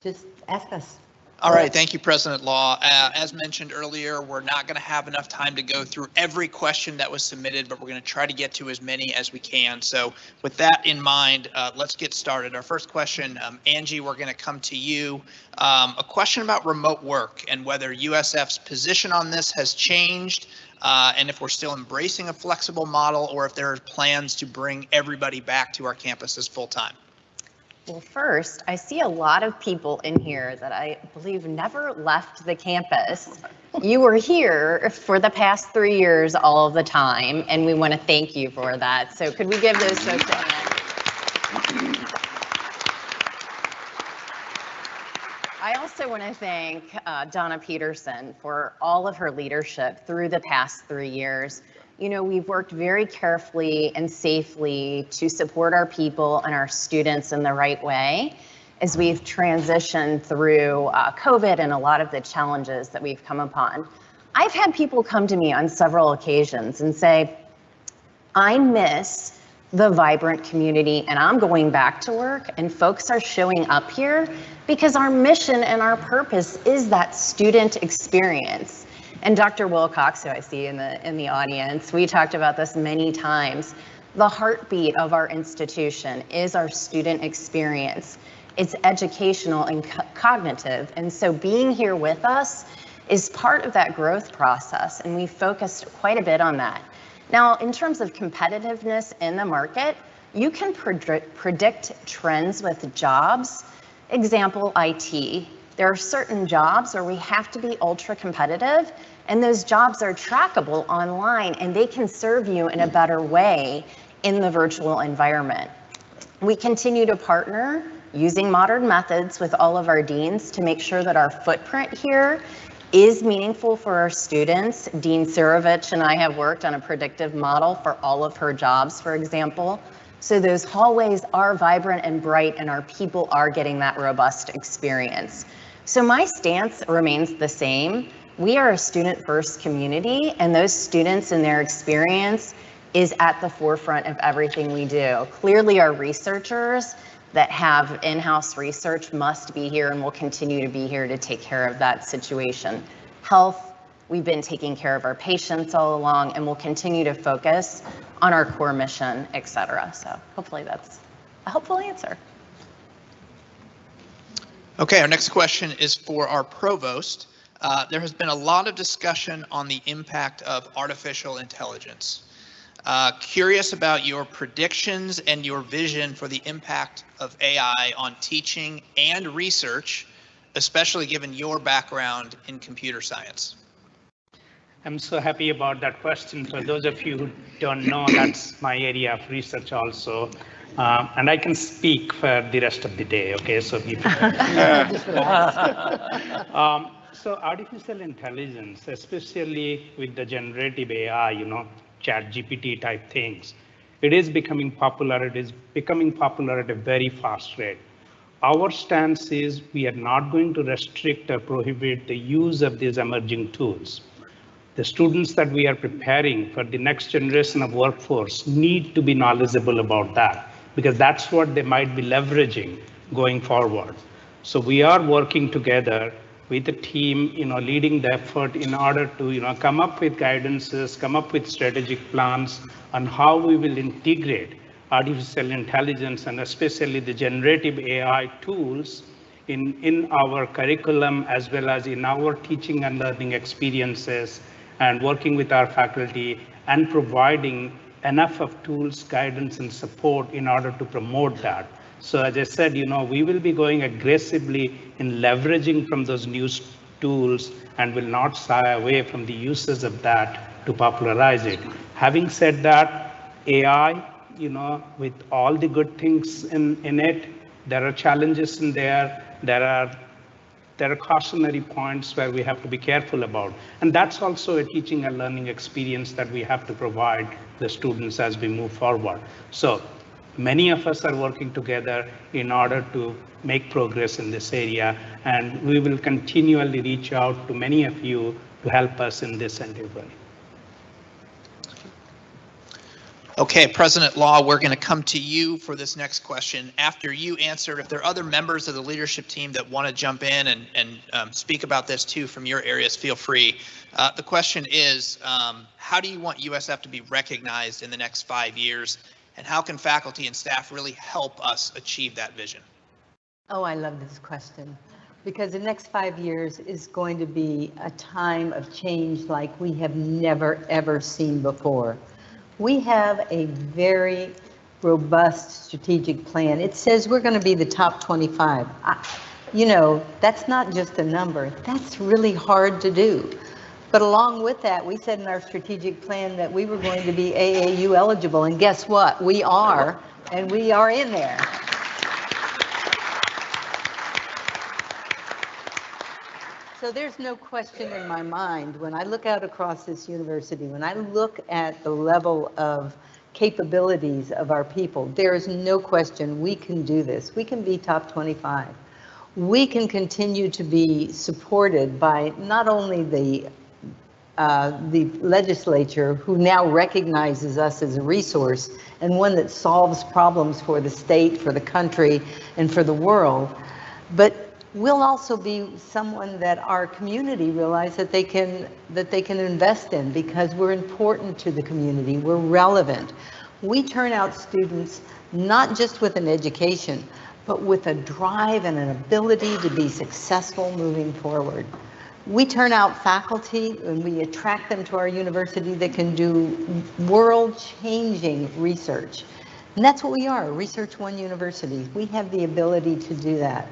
just ask us. All right, thank you, President Law. As mentioned earlier, we're not going to have enough time to go through every question that was submitted, but we're going to try to get to as many as we can. So with that in mind, let's get started. Our first question, Angie, we're going to come to you. A question about remote work and whether USF's position on this has changed, and if we're still embracing a flexible model or if there are plans to bring everybody back to our campuses full time. Well, first, I see a lot of people in here that I believe never left the campus. You were here for the past 3 years all of the time, and we want to thank you for that. So could we give those folks a hand? I also want to thank Donna Peterson for all of her leadership through the past 3 years. You know, we've worked very carefully and safely to support our people and our students in the right way as we've transitioned through COVID and a lot of the challenges that we've come upon. I've had people come to me on several occasions and say, I miss the vibrant community and I'm going back to work and folks are showing up here because our mission and our purpose is that student experience. And Dr. Wilcox, who I see in the audience, we talked about this many times. The heartbeat of our institution is our student experience. It's educational and cognitive. And so being here with us is part of that growth process. And we focused quite a bit on that. Now, in terms of competitiveness in the market, you can predict trends with jobs. Example, IT. There are certain jobs where we have to be ultra competitive, and those jobs are trackable online and they can serve you in a better way in the virtual environment. We continue to partner using modern methods with all of our deans to make sure that our footprint here is meaningful for our students. Dean Surovich and I have worked on a predictive model for all of her jobs, for example. So those hallways are vibrant and bright and our people are getting that robust experience. So my stance remains the same. We are a student-first community, and those students and their experience is at the forefront of everything we do. Clearly, our researchers that have in-house research must be here and will continue to be here to take care of that situation. Health, we've been taking care of our patients all along, and we'll continue to focus on our core mission, et cetera. So hopefully that's a helpful answer. Okay, our next question is for our provost. There has been a lot of discussion on the impact of artificial intelligence. Curious about your predictions and your vision for the impact of AI on teaching and research, especially given your background in computer science. I'm so happy about that question. For those of you who don't know, that's my area of research also. And I can speak for the rest of the day, okay? So people. So artificial intelligence, especially with the generative AI, you know, ChatGPT type things, it is becoming popular. It is becoming popular at a very fast rate. Our stance is we are not going to restrict or prohibit the use of these emerging tools. The students that we are preparing for the next generation of workforce need to be knowledgeable about that, because that's what they might be leveraging going forward. So we are working together with the team, you know, leading the effort in order to, you know, come up with guidances, come up with strategic plans on how we will integrate artificial intelligence and especially the generative AI tools in our curriculum as well as in our teaching and learning experiences, and working with our faculty and providing enough of tools, guidance, and support in order to promote that. So as I said, you know, we will be going aggressively in leveraging from those new tools and will not shy away from the uses of that to popularize it. Having said that, AI, you know, with all the good things in it, there are challenges in there. There are cautionary points where we have to be careful about. And that's also a teaching and learning experience that we have to provide the students as we move forward. So many of us are working together in order to make progress in this area, and we will continually reach out to many of you to help us in this endeavor. Okay, President Law, we're going to come to you for this next question. After you answer, if there are other members of the leadership team that want to jump in and speak about this too from your areas, feel free. The question is, how do you want USF to be recognized in the next 5 years? And how can faculty and staff really help us achieve that vision? Oh, I love this question, because the next 5 years is going to be a time of change like we have never, ever seen before. We have a very robust strategic plan. It says we're going to be the top 25. You know, that's not just a number. That's really hard to do. But along with that, we said in our strategic plan that we were going to be AAU eligible, and guess what? We are, and we are in there. So there's no question in my mind when I look out across this university, when I look at the level of capabilities of our people, there is no question we can do this. We can be top 25. We can continue to be supported by not only the legislature, who now recognizes us as a resource and one that solves problems for the state, for the country, and for the world, but we'll also be someone that our community realize that they can invest in, because we're important to the community, we're relevant. We turn out students not just with an education, but with a drive and an ability to be successful moving forward. We turn out faculty and we attract them to our university that can do world-changing research. And that's what we are, Research One University. We have the ability to do that.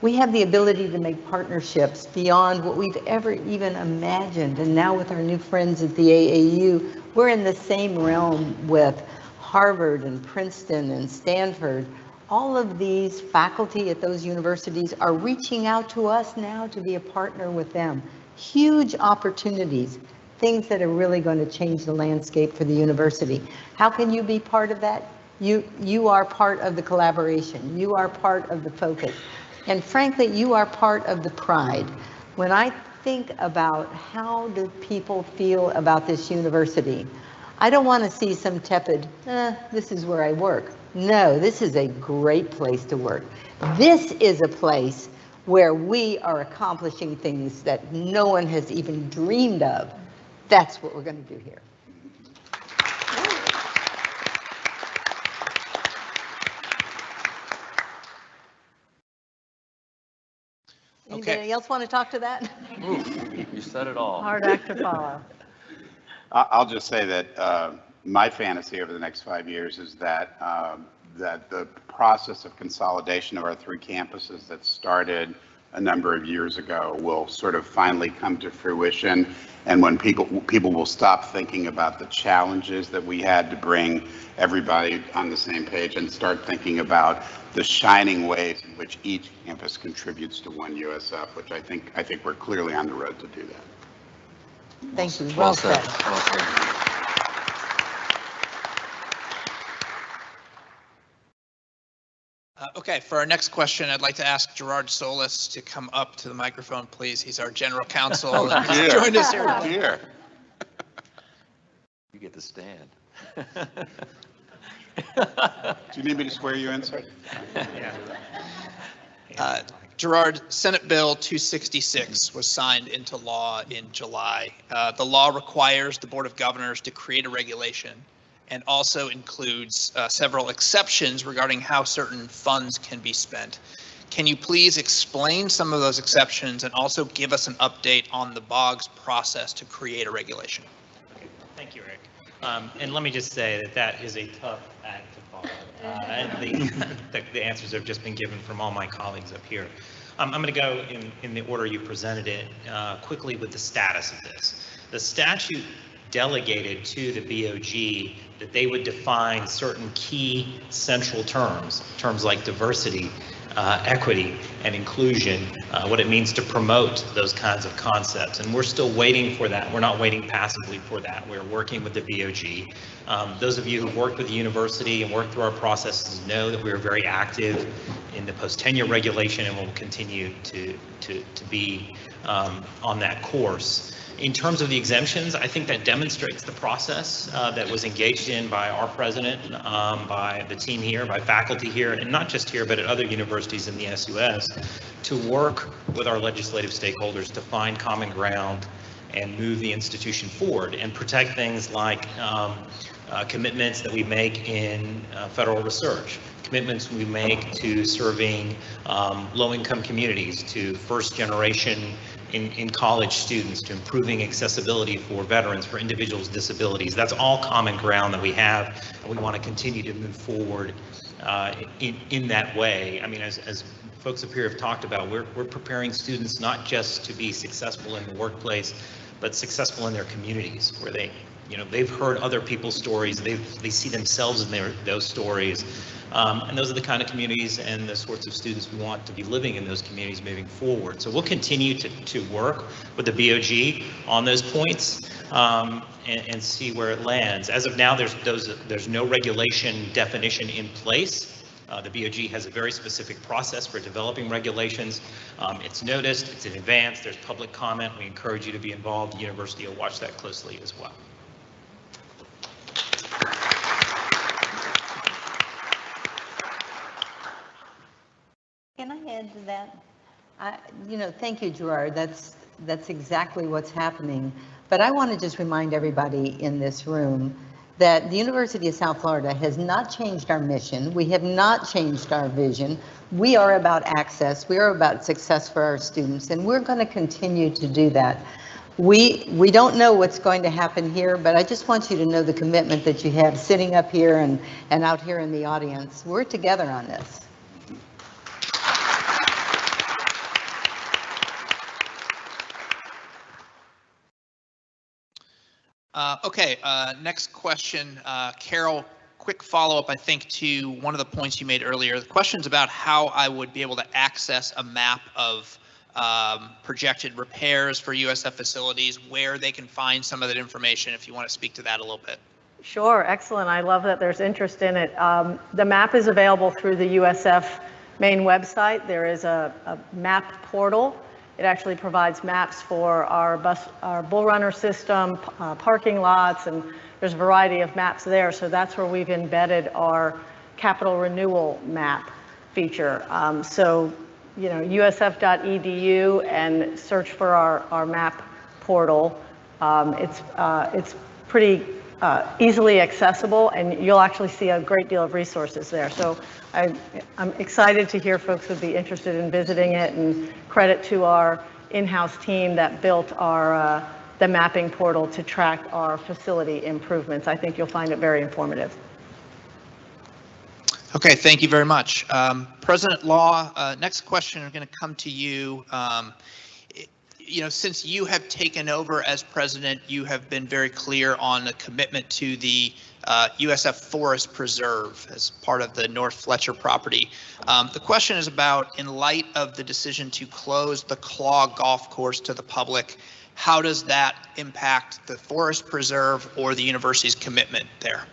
We have the ability to make partnerships beyond what we've ever even imagined. And now with our new friends at the AAU, we're in the same realm with Harvard and Princeton and Stanford. All of these faculty at those universities are reaching out to us now to be a partner with them. Huge opportunities, things that are really going to change the landscape for the university. How can you be part of that? You are part of the collaboration. You are part of the focus. And frankly, you are part of the pride. When I think about how do people feel about this university, I don't want to see some tepid, this is where I work. No, this is a great place to work. This is a place where we are accomplishing things that no one has even dreamed of. That's what we're going to do here. Anybody else want to talk to that? Ooh, you said it all. Hard act to follow. I'll just say that my fantasy over the next 5 years is that that the process of consolidation of our 3 campuses that started a number of years ago will sort of finally come to fruition, and when people will stop thinking about the challenges that we had to bring everybody on the same page and start thinking about the shining ways in which each campus contributes to One USF, which I think we're clearly on the road to do that. Thank you. Well said. Well said. Okay, for our next question, I'd like to ask Gerard Solis to come up to the microphone, please. He's our general counsel. He's joined us here. Dear. You get to stand. Do you need me to swear you in, sir? Gerard, Senate Bill 266 was signed into law in July. The law requires the Board of Governors to create a regulation and also includes several exceptions regarding how certain funds can be spent. Can you please explain some of those exceptions and also give us an update on the BOGS process to create a regulation? Okay. Thank you, Eric. And let me just say that is a tough act to follow. The answers have just been given from all my colleagues up here. I'm going to go in the order you presented it quickly with the status of this. The statute delegated to the BOG that they would define certain key central terms like diversity, equity, and inclusion, what it means to promote those kinds of concepts. And we're still waiting for that. We're not waiting passively for that. We're working with the BOG. Those of you who've worked with the university and worked through our processes know that we're very active in the post-tenure regulation and will continue to be on that course. In terms of the exemptions, I think that demonstrates the process that was engaged in by our president, by the team here, by faculty here, and not just here, but at other universities in the SUS, to work with our legislative stakeholders to find common ground and move the institution forward and protect things like commitments that we make in federal research, commitments we make to serving low-income communities, to first-generation in college students, to improving accessibility for veterans, for individuals with disabilities. That's all common ground that we have, and we want to continue to move forward in that way. I mean, as folks up here have talked about, we're preparing students not just to be successful in the workplace, but successful in their communities, where they, you know, they've heard other people's stories, they see themselves in those stories, and those are the kind of communities and the sorts of students we want to be living in those communities moving forward. So we'll continue to work with the BOG on those points and see where it lands. As of now, there's no regulation definition in place. The BOG has a very specific process for developing regulations. It's noticed, it's in advance, there's public comment. We encourage you to be involved. The university will watch that closely as well. Can I add to that? Thank you, Gerard. That's exactly what's happening. But I want to just remind everybody in this room that the University of South Florida has not changed our mission. We have not changed our vision. We are about access. We are about success for our students, and we're going to continue to do that. We don't know what's going to happen here, but I just want you to know the commitment that you have sitting up here and out here in the audience. We're together on this. Okay, next question. Carol, quick follow-up, I think, to one of the points you made earlier. The question's about how I would be able to access a map of projected repairs for USF facilities, where they can find some of that information, if you want to speak to that a little bit. Sure, excellent. I love that there's interest in it. The map is available through the USF main website. There is a map portal. It actually provides maps for our Bull Runner system, parking lots, and there's a variety of maps there. So that's where we've embedded our capital renewal map feature. USF.edu and search for our map portal. It's pretty easily accessible, and you'll actually see a great deal of resources there. So I'm excited to hear folks would be interested in visiting it, and credit to our in-house team that built the mapping portal to track our facility improvements. I think you'll find it very informative. Okay, thank you very much. President Law, next question is going to come to you. Since you have taken over as president, you have been very clear on the commitment to the USF Forest Preserve as part of the North Fletcher property. The question is about, in light of the decision to close the Claw Golf Course to the public, how does that impact the Forest Preserve or the university's commitment there?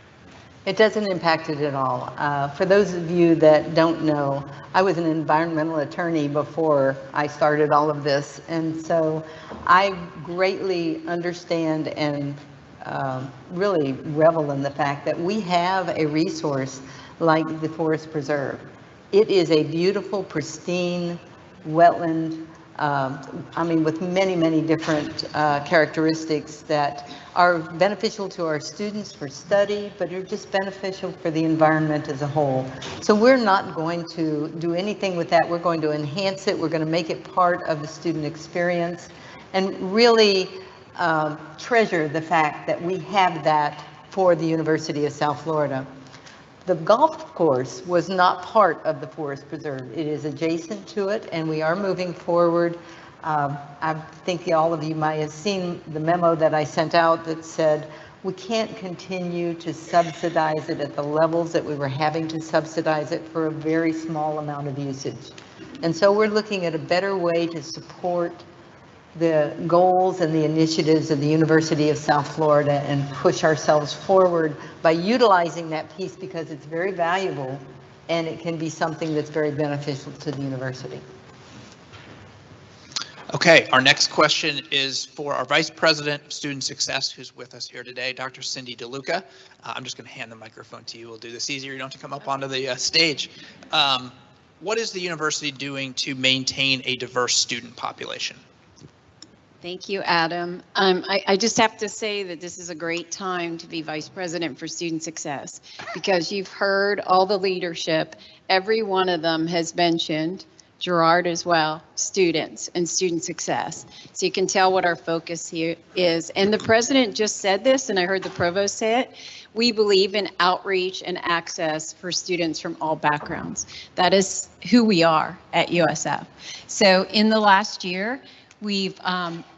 It doesn't impact it at all. For those of you that don't know, I was an environmental attorney before I started all of this, and so I greatly understand and really revel in the fact that we have a resource like the Forest Preserve. It is a beautiful, pristine wetland, with many, many different characteristics that are beneficial to our students for study, but are just beneficial for the environment as a whole. So we're not going to do anything with that. We're going to enhance it. We're going to make it part of the student experience and really treasure the fact that we have that for the University of South Florida. The golf course was not part of the Forest Preserve. It is adjacent to it, and we are moving forward. I think all of you might have seen the memo that I sent out that said we can't continue to subsidize it at the levels that we were having to subsidize it for a very small amount of usage. And so we're looking at a better way to support the goals and the initiatives of the University of South Florida and push ourselves forward by utilizing that piece, because it's very valuable and it can be something that's very beneficial to the university. Okay, our next question is for our Vice President of Student Success, who's with us here today, Dr. Cindy DeLuca. I'm just going to hand the microphone to you. We'll do this easier. You don't have to come up onto the stage. What is the university doing to maintain a diverse student population? Thank you, Adam. I just have to say that this is a great time to be Vice President for Student Success because you've heard all the leadership. Every one of them has mentioned, Gerard as well, students and student success. So you can tell what our focus here is. And the president just said this, and I heard the provost say it. We believe in outreach and access for students from all backgrounds. That is who we are at USF. So in the last year, we've,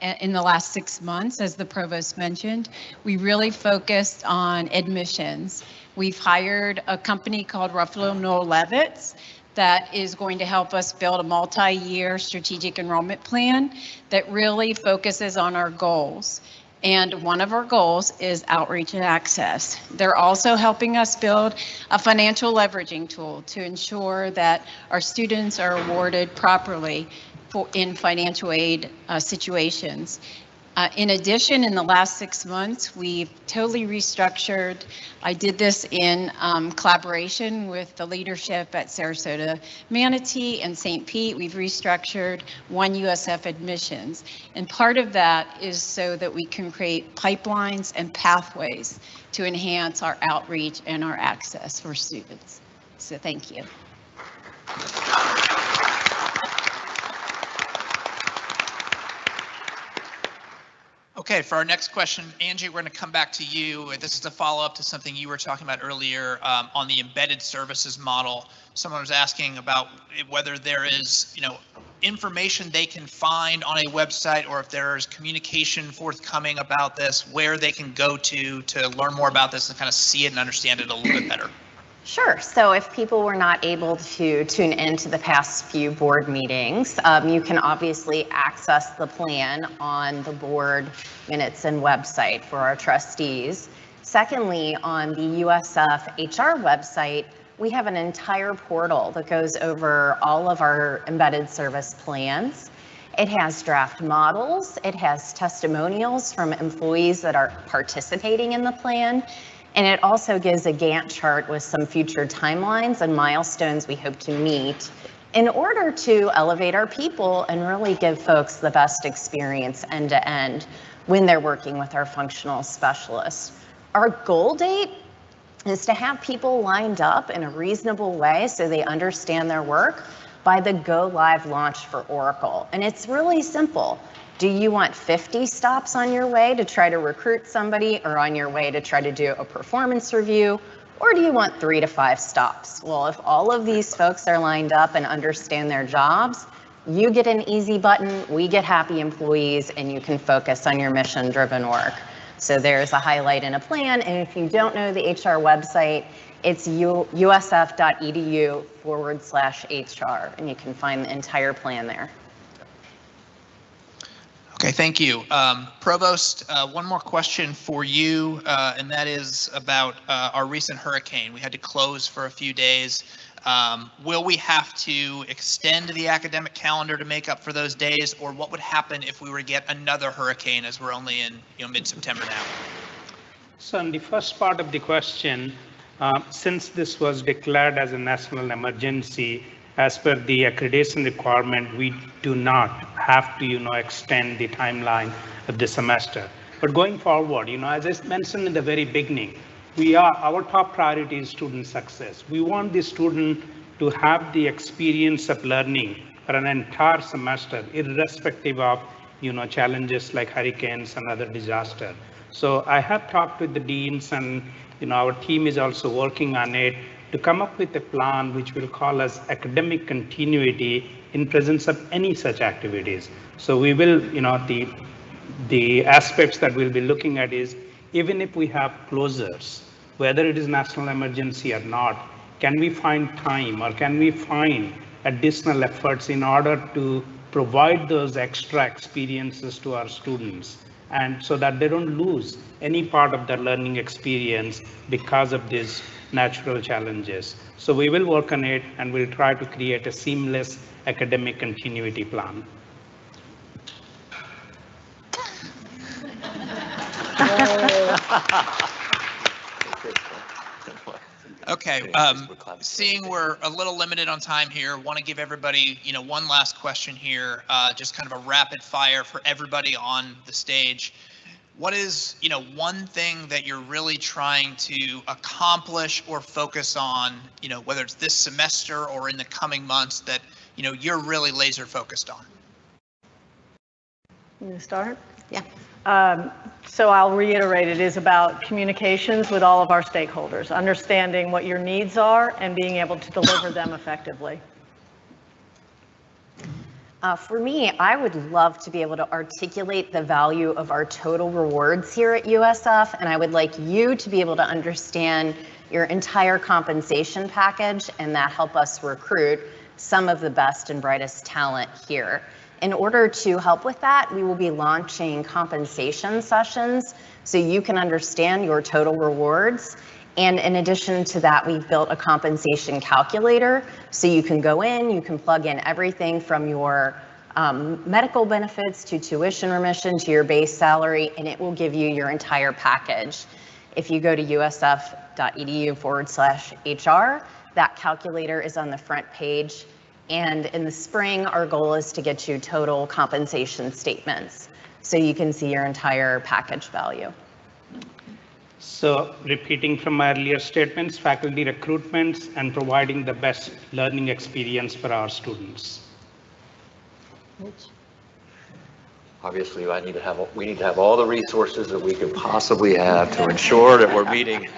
in the last 6 months, as the provost mentioned, we really focused on admissions. We've hired a company called Ruffalo Noel Levitz that is going to help us build a multi-year strategic enrollment plan that really focuses on our goals. And one of our goals is outreach and access. They're also helping us build a financial leveraging tool to ensure that our students are awarded properly in financial aid situations. In addition, in the last 6 months, we've totally restructured. I did this in collaboration with the leadership at Sarasota Manatee and St. Pete. We've restructured One USF Admissions. And part of that is so that we can create pipelines and pathways to enhance our outreach and our access for students. So thank you. Okay, for our next question, Angie, we're going to come back to you. This is a follow-up to something you were talking about earlier on the embedded services model. Someone was asking about whether there is, information they can find on a website, or if there's communication forthcoming about this, where they can go to learn more about this and kind of see it and understand it a little bit better. Sure. So if people were not able to tune into the past few board meetings, you can obviously access the plan on the board minutes and website for our trustees. Secondly, on the USF HR website, we have an entire portal that goes over all of our embedded service plans. It has draft models. It has testimonials from employees that are participating in the plan. And it also gives a Gantt chart with some future timelines and milestones we hope to meet in order to elevate our people and really give folks the best experience end to end when they're working with our functional specialists. Our goal date is to have people lined up in a reasonable way so they understand their work by the go live launch for Oracle. And it's really simple. Do you want 50 stops on your way to try to recruit somebody, or on your way to try to do a performance review? Or do you want 3 to 5 stops? Well, if all of these folks are lined up and understand their jobs, you get an easy button, we get happy employees, and you can focus on your mission-driven work. So there's a highlight and a plan, and if you don't know the HR website, it's usf.edu/HR, and you can find the entire plan there. Okay, thank you. Provost, one more question for you, and that is about our recent hurricane. We had to close for a few days. Will we have to extend the academic calendar to make up for those days, or what would happen if we were to get another hurricane, as we're only in mid-September now? So in the first part of the question, since this was declared as a national emergency, as per the accreditation requirement, we do not have to, extend the timeline of the semester. But going forward, as I mentioned in the very beginning, our top priority is student success. We want the student to have the experience of learning for an entire semester, irrespective of, challenges like hurricanes and other disasters. So I have talked with the deans, and, our team is also working on it to come up with a plan which we'll call as academic continuity in presence of any such activities. So we will, the aspects that we'll be looking at is, even if we have closures, whether it is national emergency or not, can we find time, or can we find additional efforts in order to provide those extra experiences to our students, and so that they don't lose any part of their learning experience because of these natural challenges. So we will work on it, and we'll try to create a seamless academic continuity plan. Okay, seeing we're a little limited on time here, want to give everybody, one last question here, just kind of a rapid fire for everybody on the stage. What is, one thing that you're really trying to accomplish or focus on, whether it's this semester or in the coming months that, you're really laser focused on? You start? Yeah. So I'll reiterate, it is about communications with all of our stakeholders, understanding what your needs are and being able to deliver them effectively. For me, I would love to be able to articulate the value of our total rewards here at USF, and I would like you to be able to understand your entire compensation package and that help us recruit some of the best and brightest talent here. In order to help with that, we will be launching compensation sessions so you can understand your total rewards. And in addition to that, we've built a compensation calculator so you can go in, you can plug in everything from your medical benefits to tuition remission to your base salary, and it will give you your entire package. If you go to usf.edu/HR, that calculator is on the front page. And in the spring, our goal is to get you total compensation statements so you can see your entire package value. So repeating from my earlier statements, faculty recruitments and providing the best learning experience for our students. Obviously, we need to have all the resources that we could possibly have to ensure that we're meeting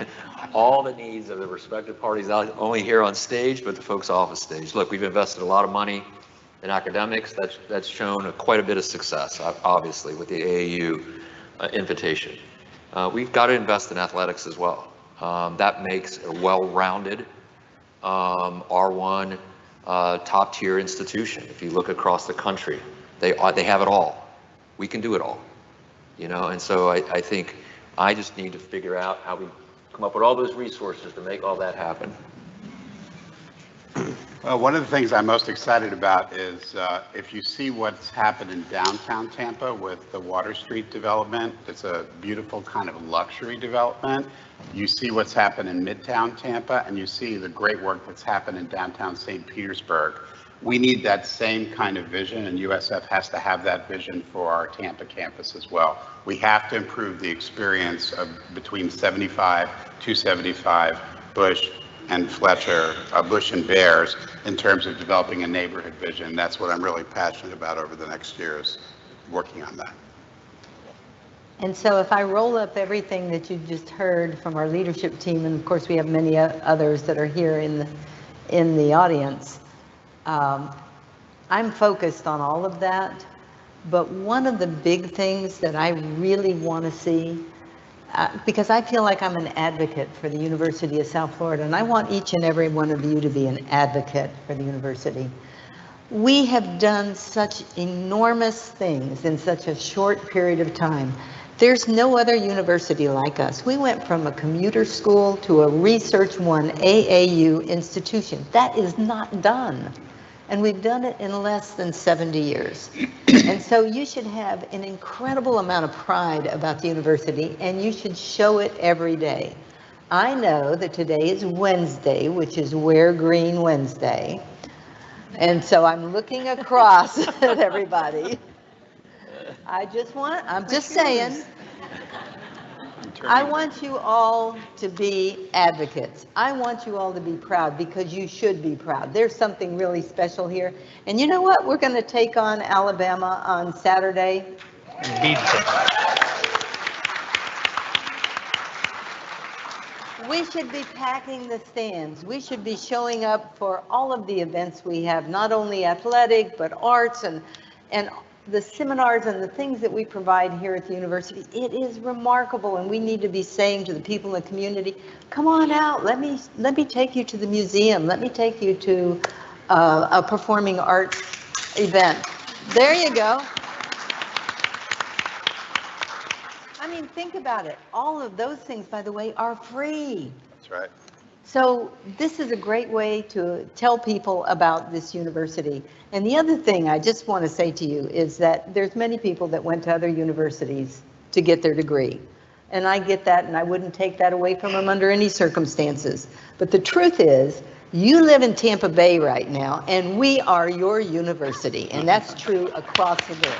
all the needs of the respective parties, not only here on stage, but the folks off the stage. Look, we've invested a lot of money in academics. That's shown quite a bit of success, obviously, with the AAU invitation. We've got to invest in athletics as well. That makes a well-rounded R1 top-tier institution. If you look across the country, they have it all. We can do it all, and so I think I just need to figure out how we come up with all those resources to make all that happen. Well, one of the things I'm most excited about is if you see what's happened in downtown Tampa with the Water Street development, it's a beautiful kind of luxury development. You see what's happened in Midtown Tampa, and you see the great work that's happened in downtown St. Petersburg. We need that same kind of vision, and USF has to have that vision for our Tampa campus as well. We have to improve the experience of between 75, 275, Bush and Fletcher, Bush and Bears, in terms of developing a neighborhood vision. That's what I'm really passionate about over the next years, working on that. And so if I roll up everything that you just heard from our leadership team, and of course we have many others that are here in the audience, I'm focused on all of that, but one of the big things that I really want to see, because I feel like I'm an advocate for the University of South Florida, and I want each and every one of you to be an advocate for the university. We have done such enormous things in such a short period of time. There's no other university like us. We went from a commuter school to a Research One AAU institution. That is not done. And we've done it in less than 70 years. And so you should have an incredible amount of pride about the university, and you should show it every day. I know that today is Wednesday, which is Wear Green Wednesday. And so I'm looking across at everybody. I'm just saying, I want you all to be advocates. I want you all to be proud, because you should be proud. There's something really special here. And you know what? We're going to take on Alabama on Saturday. Beat them. We should be packing the stands. We should be showing up for all of the events we have, not only athletic, but arts and the seminars and the things that we provide here at the university. It is remarkable, and we need to be saying to the people in the community, come on out, let me take you to the museum, let me take you to a performing arts event. There you go. I mean, think about it. All of those things, by the way, are free. That's right. So this is a great way to tell people about this university. And the other thing I just want to say to you is that there's many people that went to other universities to get their degree. And I get that, and I wouldn't take that away from them under any circumstances. But the truth is, you live in Tampa Bay right now, and we are your university, and that's true across the board.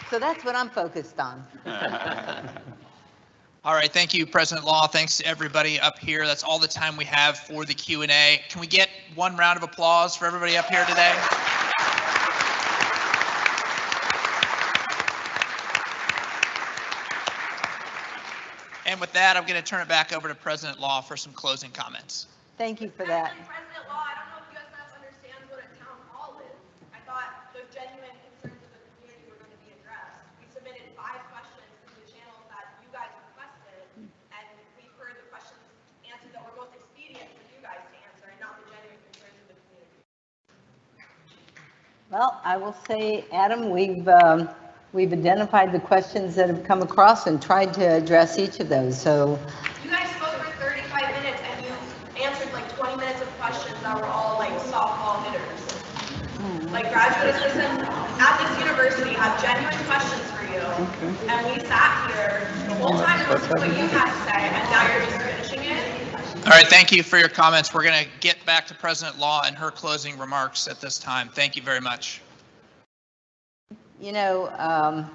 So that's what I'm focused on. All right, thank you, President Law. Thanks to everybody up here. That's all the time we have for the Q&A. Can we get one round of applause for everybody up here today? And with that, I'm going to turn it back over to President Law for some closing comments. Thank you for that. President Law, I don't know if USF understands what a town hall is. I thought those genuine concerns of the community were going to be addressed. We submitted 5 questions to the channels that you guys requested, and we've heard the questions answered that were most expedient for you guys to answer, and not the genuine concerns of the community. Well, I will say, Adam, we've identified the questions that have come across and tried to address each of those. So you guys spoke for 35 minutes and you answered like 20 minutes of questions that were all like softball hitters. Like graduate assistants at this university have genuine questions for you. Okay. And we sat here the whole time and listened to what you had to say, and now you're just finishing it. All right, thank you for your comments. We're going to get back to President Law and her closing remarks at this time. Thank you very much. You know,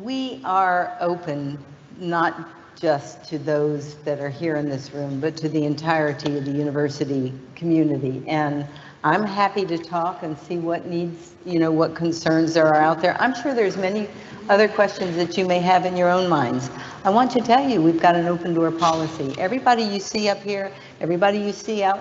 we are open not just to those that are here in this room, but to the entirety of the university community. And I'm happy to talk and see what needs, you know, what concerns there are out there. I'm sure there's many other questions that you may have in your own minds. I want to tell you, we've got an open door policy. Everybody you see up here, everybody you see out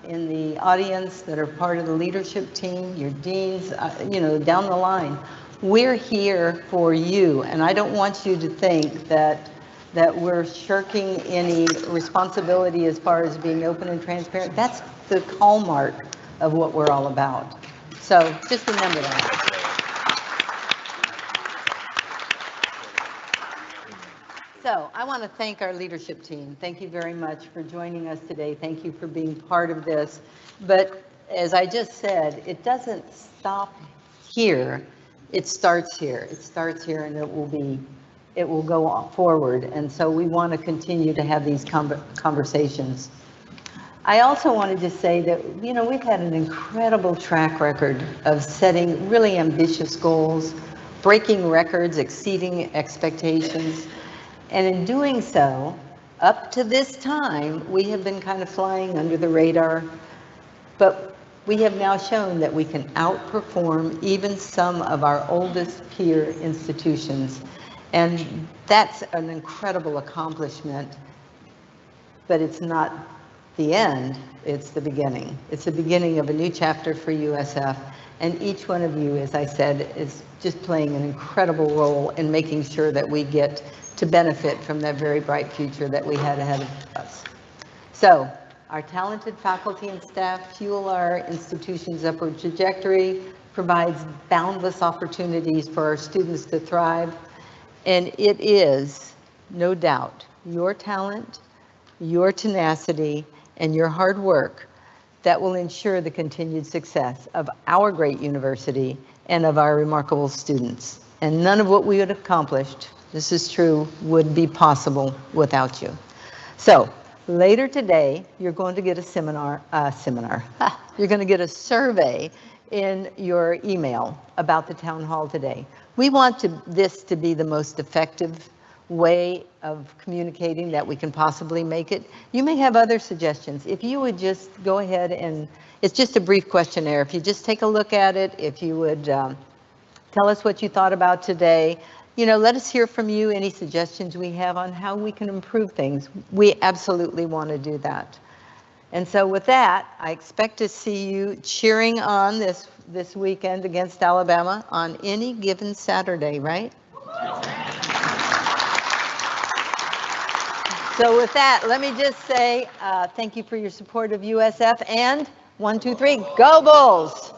in the audience that are part of the leadership team, your deans, you know, down the line, we're here for you. And I don't want you to think that we're shirking any responsibility as far as being open and transparent. That's the hallmark of what we're all about. So just remember that. So I want to thank our leadership team. Thank you very much for joining us today. Thank you for being part of this. But as I just said, it doesn't stop here. It starts here. It starts here, and it will go forward. And so we want to continue to have these conversations. I also wanted to say that, you know, we've had an incredible track record of setting really ambitious goals, breaking records, exceeding expectations. And in doing so, up to this time, we have been kind of flying under the radar, but we have now shown that we can outperform even some of our oldest peer institutions. And that's an incredible accomplishment, but it's not the end, it's the beginning. It's the beginning of a new chapter for USF. And each one of you, as I said, is just playing an incredible role in making sure that we get to benefit from that very bright future that we had ahead of us. So our talented faculty and staff fuel our institution's upward trajectory, provides boundless opportunities for our students to thrive. And it is, no doubt, your talent, your tenacity, and your hard work that will ensure the continued success of our great university and of our remarkable students. And none of what we would have accomplished, this is true, would be possible without you. So later today, you're going to get a you're going to get a survey in your email about the town hall today. We want this to be the most effective way of communicating that we can possibly make it. You may have other suggestions. If you would just go ahead and, it's just a brief questionnaire. If you just take a look at it, if you would tell us what you thought about today, you know, let us hear from you, any suggestions we have on how we can improve things. We absolutely want to do that. And so with that, I expect to see you cheering on this weekend against Alabama on any given Saturday, right? So with that, let me just say thank you for your support of USF, and 1, 2, 3, go Bulls!